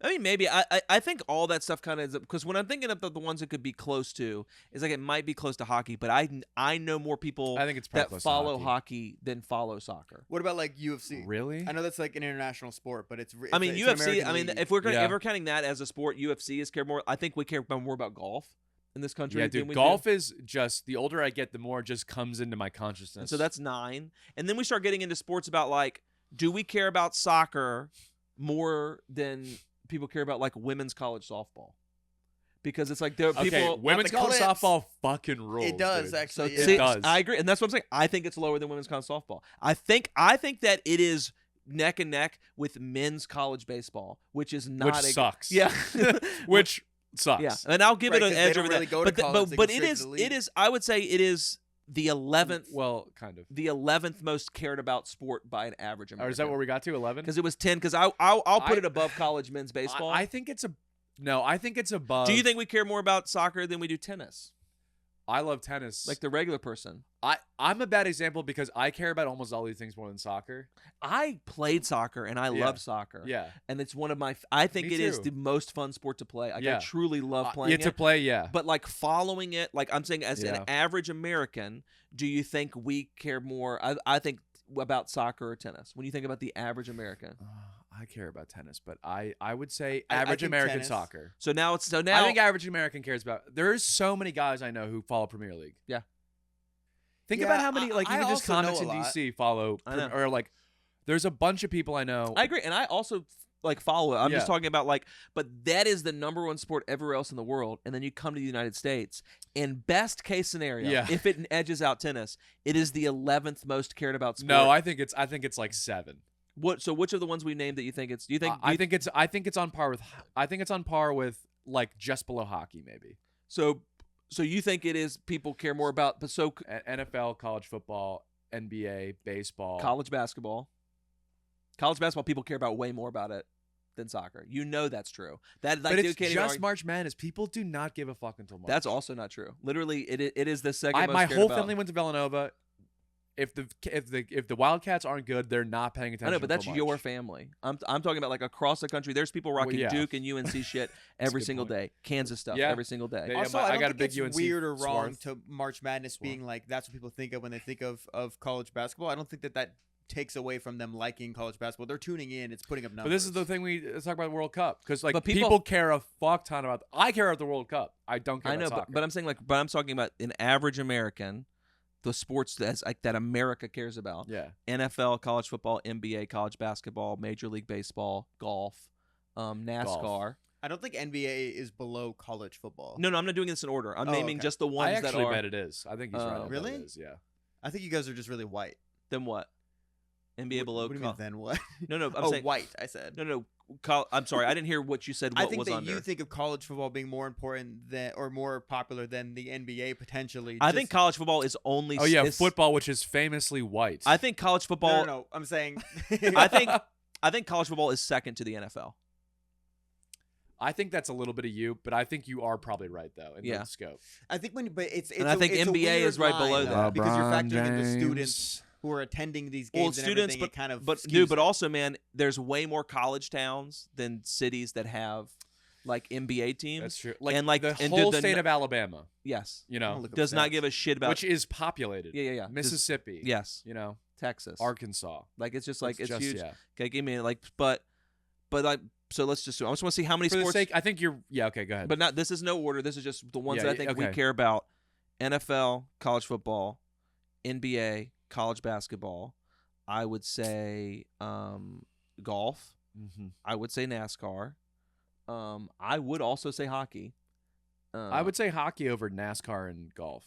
I mean, maybe I think all that stuff kind of is because when I'm thinking of the ones it could be close to, it's like it might be close to hockey, but I know more people I think it's probably that close follow to hockey than follow soccer. What about like UFC? Really? I know that's like an international sport, but it's. I mean, it's an UFC. American I mean, league. if we're Yeah. ever counting that as a sport, UFC is care more. I think we care more about golf in this country. Yeah, than dude. we Golf do. is just the older I get, the more it just comes into my And consciousness. so that's 9, and then we start getting into sports about like, do we care about soccer more than people care about like women's college softball? Because it's like there are okay. people. Women's college softball fucking rules. it does dude. actually. It See, does. I agree, and that's what I'm saying. I think it's lower than women's college softball. I think that it is neck and neck with men's college baseball, which is not Which a, sucks. Yeah, Which sucks. yeah, and I'll give Right, it an 'cause they edge don't over really that. go to But college, they but go it straight to is the league. I would say it is the 11th Well, kind of. the 11th most cared about sport by an average American. Or is that where we got to? 11? Because it was 10. Because I'll put I- it above college men's baseball. I think it's I think it's above. Do you think we care more about soccer than we do tennis? I love tennis? Like the regular person. I'm a bad example because I care about almost all these things more than soccer. I played soccer and I Yeah. love soccer. Yeah. And it's one of my. I think Me it is too. the most fun sport to play. Like I Yeah. truly love playing Yeah, to it. play, yeah. But like following it, like I'm saying, as Yeah. an average American, do you think we care more? I think about soccer or tennis. When you think about the average American, I care about tennis, but I would say I average think American tennis. soccer. so now I think average American cares about. There's so many guys I know who follow Premier League. Yeah. Think Yeah, about how many like I even just also know comics a in lot. DC follow I know. or like. There's a bunch of people I know. I agree, and I also like follow it. I'm just Yeah. talking about like, but that is the number one sport everywhere else in the world, and then you come to the United States, and best case scenario, Yeah. if it edges out tennis, it is the 11th most cared about sport. No, I think it's like 7. So which of the ones we named that you think it's? Do you think? I think it's on par with. I think it's on par with like just below hockey, maybe. So you think it is? People care more about, but so NFL, college football, NBA, baseball, college basketball. College basketball, people care about way more about it than soccer. You know that's true. That like, but it's you can't even just argue- March Madness. People do not give a fuck until March. That's also not true. Literally, it is the second. most my cared whole about. family went to Villanova. If the Wildcats aren't good, they're not paying attention. I know, but that's until your March. family. I'm talking about like across the country. There's people rocking yeah. Duke and UNC shit a every good single point. day. Kansas stuff Yeah. every single day. Yeah, Also, I I don't got a think big it's UNC weird or wrong swarth. to March Madness being like that's what people think of when they think of college basketball. I don't think that takes away from them liking college basketball. They're tuning in. It's putting up numbers. But this is the thing let's talk about the World Cup because like But people, people- care a fuck ton about. I care about the World Cup. I don't care. I know, about soccer. but I'm saying but I'm talking about an average American, the sports that's like that America cares about. yeah, NFL, college football, NBA, college basketball, Major League Baseball, golf, NASCAR. I don't think NBA is below college football. No, I'm not doing this in order. I'm Oh, naming okay. just the ones I that actually are. bet it is. I think he's right. I bet Really? It is, yeah. I think you guys are just really white. Then what? NBA What- below. What do you mean then what? No, I'm oh, saying white. I said. no. I'm sorry, I didn't hear what you said. What I think was that under? you think of college football being more important than or more popular than the NBA potentially. I just- think college football is only. Oh yeah, is- football, which is famously white. I think college football. No. I'm saying. I think college football is second to the NFL. I think that's a little bit of you, but I think you are probably right though in Yeah. the scope. I think but it's And I think it's a NBA weird is right below line, that. because you're LeBron factoring in the students James. who are attending these Well, games and students, everything. It kind of but skews but it. also, man, there's way more college towns than cities that have like NBA teams. That's true. Like, And, like, the and whole the state n- of Alabama, Yes, you I'm gonna know, look up does not stats. give a shit about. which is populated. yeah. Does- Mississippi. yes, You know, Texas, Arkansas. like it's just like it's just, huge. Yeah. Okay, give me like, but like, so let's just. I just want to see how many For the sports. sake, I think you're. Yeah. Okay. Go ahead. But not. This is no order. This is just the ones Yeah, that I think we okay. care about: NFL, college football, NBA, college basketball. I would say golf. mm-hmm. I would say NASCAR. I would also say hockey. I would say hockey over NASCAR and golf.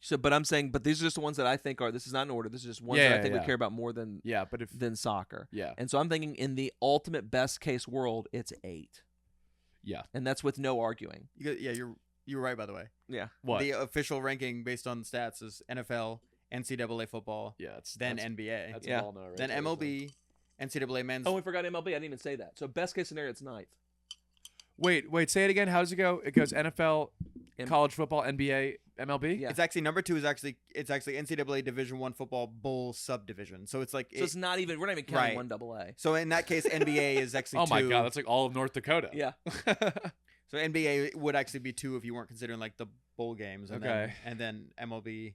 So, but I'm saying, but these are just the ones that I think are. This is not in order. This is just ones that I Yeah, think we yeah. care about more than Yeah, but if soccer. yeah, And so I'm thinking, in the ultimate best case world, it's 8, yeah. and that's with no arguing. You're right, by the way. Yeah. What? The official ranking based on the stats is NFL, NCAA football, yeah, it's then that's, NBA, That's Yeah. a well-known right then there, isn't it? MLB, NCAA men's. Oh, we forgot MLB. I didn't even say that. So best case scenario, it's 9th. Wait, say it again. How does it go? It goes NFL, M- college football, NBA, MLB. Yeah. It's actually number 2 is actually NCAA Division I football bowl subdivision. So it's like So it's not even. We're not even counting Right. 1AA. so in that case NBA is actually Oh 2. my god, that's like all of North Dakota. Yeah. So NBA would actually be 2 if you weren't considering like the bowl games, and Okay. then MLB,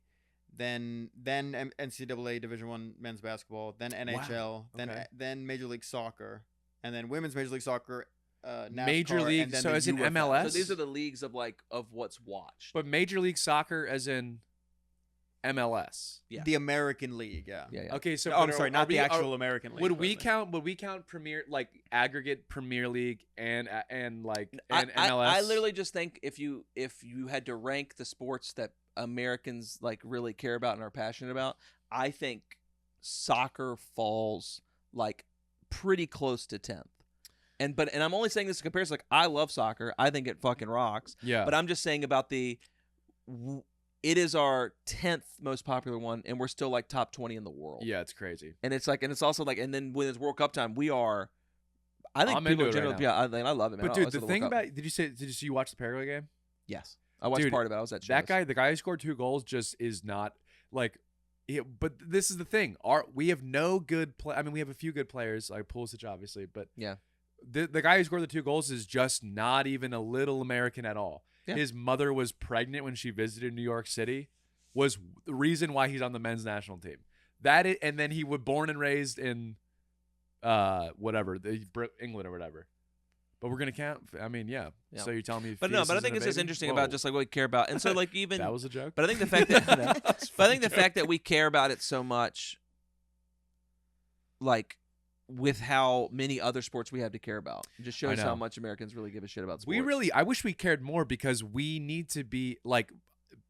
then NCAA Division I men's basketball, then NHL, Okay. then Major League Soccer, and then women's Major League Soccer, NASCAR, Major League- and then so the is it UFL. MLS? So these are the leagues of what's watched. But Major League Soccer, as in MLS. Yeah. The American League, yeah. Yeah. Okay, so Oh, but I'm are- sorry, are not the we- are- actual American League. Would but we like- count? Would we count Premier like aggregate Premier League and like and I MLS? literally just think if you had to rank the sports that Americans like really care about and are passionate about, I think soccer falls like pretty close to 10th. And I'm only saying this in comparison. Like, I love soccer. I think it fucking rocks. Yeah. But I'm just saying about it is our 10th most popular one, and we're still like top 20 in the world. Yeah, it's crazy. And it's like, and it's also like, and then when it's World Cup time, we are. I think I'm people into it generally, right I love it, man. But I dude, always the love thing World Cup. about did you watch the Paraguay game? Yes, I watched Dude, part of it. I was at That shows. guy, the guy who scored 2 goals, just is not like. But this is the thing. We have no good play. I mean, we have a few good players like Pulisic, obviously, but Yeah. the guy who scored the 2 goals is just not even a little American at all. Yeah. His mother was pregnant when she visited New York City. Was the reason why he's on the men's national team. And then he was born and raised in, whatever, England or whatever. But we're gonna count. I mean, yeah. Yeah. So you're telling me? But no, but I think it's just interesting about just like what we care about, and so like even. that was a joke. But I think the fact that, but I think the fact that we care about it so much, like, with how many other sports we have to care about. It just shows know. how much Americans really give a shit about sports. I wish we cared more because we need to be like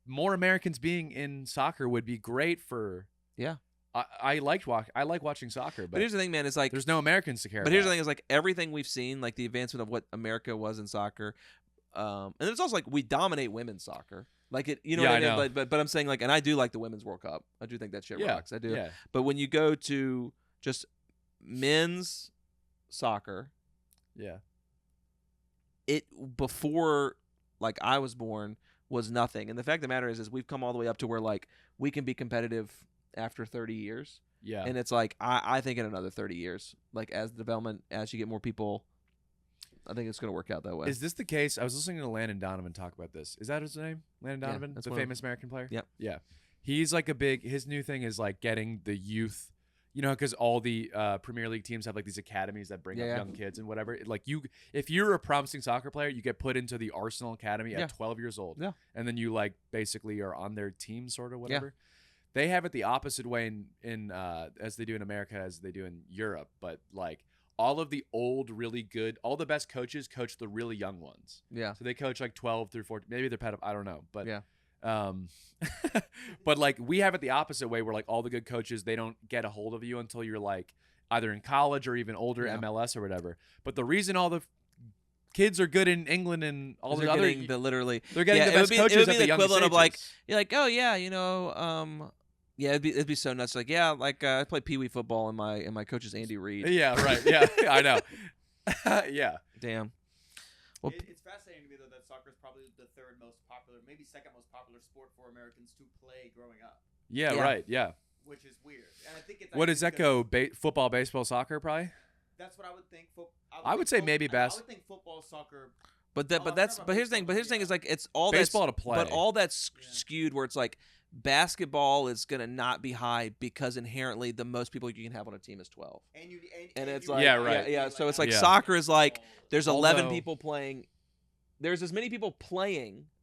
more Americans being in soccer would be great for. Yeah. I like watching soccer, But here's the thing, man. It's like there's no Americans to care. But here's the thing: is like everything we've seen, like the advancement of what America was in soccer, and it's also like we dominate women's soccer. Like it, you know Yeah, what I I mean? But I'm saying like, and I do like the Women's World Cup. I do think that shit rocks. I do. Yeah. But when you go to just men's soccer, Yeah. it before like I was born was nothing. And the fact of the matter is we've come all the way up to where like we can be competitive after 30 years. Yeah. And it's like I think in another 30 years, like as the development, as you get more people, I think it's going to work out that way. Is this the case? I was listening to Landon Donovan talk about this. Is that his name? Landon Donovan, that's the one of famous American player? Yep. Yeah. He's like his new thing is like getting the youth, you know, because all the Premier League teams have like these academies that bring up young kids and whatever. Like if you're a promising soccer player, you get put into the Arsenal Academy at 12 years old. Yeah. And then you like basically are on their team sort of whatever. They have it the opposite way in as they do in America as they do in Europe, but like all of the old, really good, all the best coaches coach the really young ones. Yeah. So they coach like 12 through 14. Maybe they're I don't know, but yeah. But like we have it the opposite way where like all the good coaches, they don't get a hold of you until you're like either in college or even older, MLS or whatever. But the reason all the kids are good in England and all the other they're getting the it best would be, coaches it would be at the the youngest equivalent of like ages. you're like, oh yeah, you know, yeah, it'd be so nuts. Like, yeah, like I play Pee Wee football and my coach is Andy Reid. Yeah, right. Yeah, I know. Yeah. Damn. Well, It's fascinating to me though that soccer is probably the third most popular, maybe second most popular sport for Americans to play growing up, Yeah, Yeah. right. Yeah. which is weird. And I think it's What does that actually go? Football, baseball, soccer, probably. That's what I would think. I would say maybe I would think football, soccer. but Oh, I forgot about here's the thing. But here's the thing is like it's all Baseball that's, to play. but all that's Yeah. skewed where it's like basketball is gonna not be high because inherently the most people you can have on a team is 12. And it's you like Yeah, right. yeah. So it's like Yeah. soccer is like there's 11 Although- people playing. There's as many people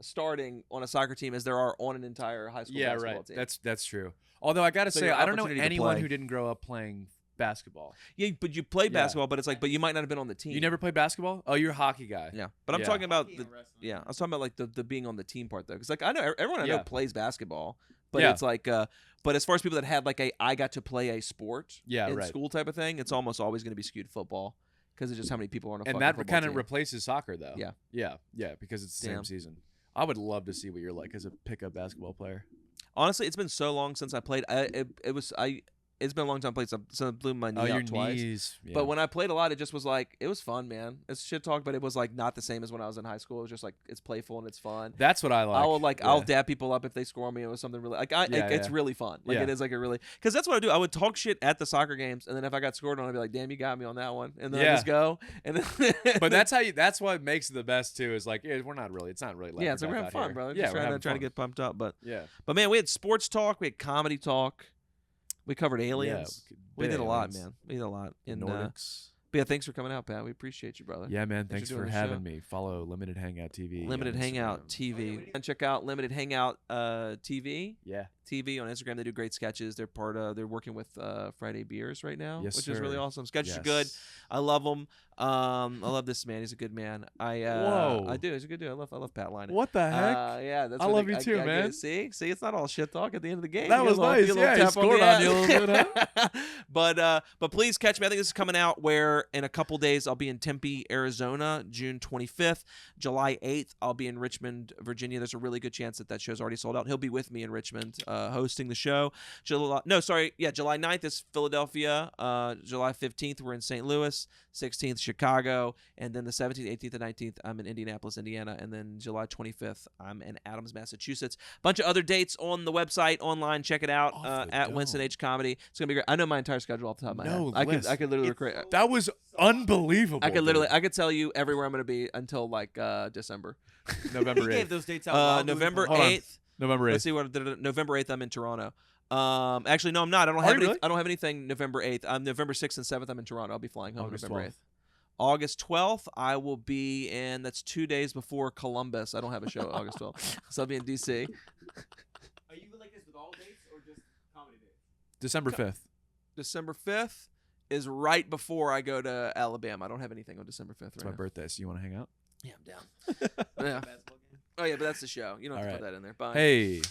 starting on a soccer team as there are on an entire high school Yeah, basketball right. team. That's true. Although I gotta So say, your I don't know opportunity to anyone play. who didn't grow up playing basketball. Yeah, but you play Yeah. basketball, but it's like, but you might not have been on the team. You never played basketball? Oh, you're a hockey guy. Yeah, but I'm Yeah. talking about Hockey the. and wrestling. Yeah, I was talking about like the being on the team part though, because like I know everyone I know Yeah. plays basketball, but Yeah. it's like, but as far as people that had like I got to play a sport Yeah, in right. school type of thing, it's almost always going to be skewed football because of just how many people are on a And fucking that football kind of team. replaces soccer, though. Yeah. Yeah, because it's the Damn. same season. I would love to see what you're like as a pickup basketball player. Honestly, it's been so long since I played. It's been a long time I played. So I blew my knee out twice. knees. Yeah. But when I played a lot, it just was like it was fun, man. It's shit talk, but it was like not the same as when I was in high school. It was just like it's playful and it's fun. That's what I like. I will like Yeah. I'll dab people up if they score on me or something really like it's Yeah. really fun. Like Yeah. it is like a really because that's what I do. I would talk shit at the soccer games and then if I got scored on, I'd be like, "Damn, you got me on that one," and then I Yeah. just go and then. But that's what makes it the best too. Is like we're not really. It's not really. yeah, it's like we're Leopard having out fun, here. brother. Yeah, Just we're having trying to fun. get pumped up, but Yeah. man, we had sports talk, we had comedy talk, we covered aliens. Yeah, We did a lot, aliens. man. We did a lot. The And Nordics. but yeah, thanks for coming out, Pat. We appreciate you, brother. Yeah, man. Thanks Thanks for doing for the having show. me. Follow Limited Hangout TV. Limited on Hangout Instagram. TV. And check out Limited Hangout TV. Yeah. TV on Instagram. They do great sketches. They're they're working with Friday Beers right now, Yes, which is really sir. awesome. Sketches are Yes. good. I love them. I love this man. He's a good man. Whoa. I do. He's a good dude. I love Pat Lynott. What the heck? Yeah, that's I what love you too, get man. it. See, it's not all shit talk at the end of the game. That You get was a little- nice. you get a little Yeah, he tap scored the on you a ass. little bit, But please catch me. I think this is coming out where in a couple days I'll be in Tempe, Arizona, June 25th. July 8th I'll be in Richmond, Virginia. There's a really good chance that show's already sold out. He'll be with me in Richmond, hosting the show. July 9th is Philadelphia. July 15th we're in St. Louis. 16th Chicago, and then the 17th, 18th, and 19th I'm in Indianapolis, Indiana, and then July 25th I'm in Adams, Massachusetts. Bunch of other dates on the website, online. Check it out Off the at dome. Winston H Comedy. It's gonna be great. I know my entire schedule off the top of my No head. list. I could literally It's recreate. so- That was unbelievable. I could literally, dude. I could tell you everywhere I'm gonna be until like December. November He 8th. gave those dates out. wildly November before. Hold on. 8th. November 8th. Let's see what November 8th I'm in Toronto. Actually no I'm not. I don't have you any, really? I don't have anything November 8th. November 6th and 7th I'm in Toronto. I'll be flying home August November 12th. 8th. August 12th, I will be in. That's 2 days before Columbus. I don't have a show August 12th, so I'll be in DC. Are you like this with all dates or just comedy dates? December 5th. December 5th is right before I go to Alabama. I don't have anything on December 5th It's right my now. birthday, so you want to hang out? Yeah, I'm down. Yeah. Basketball game. Oh, yeah, but that's the show. You don't have to All put that in there. Bye. Hey.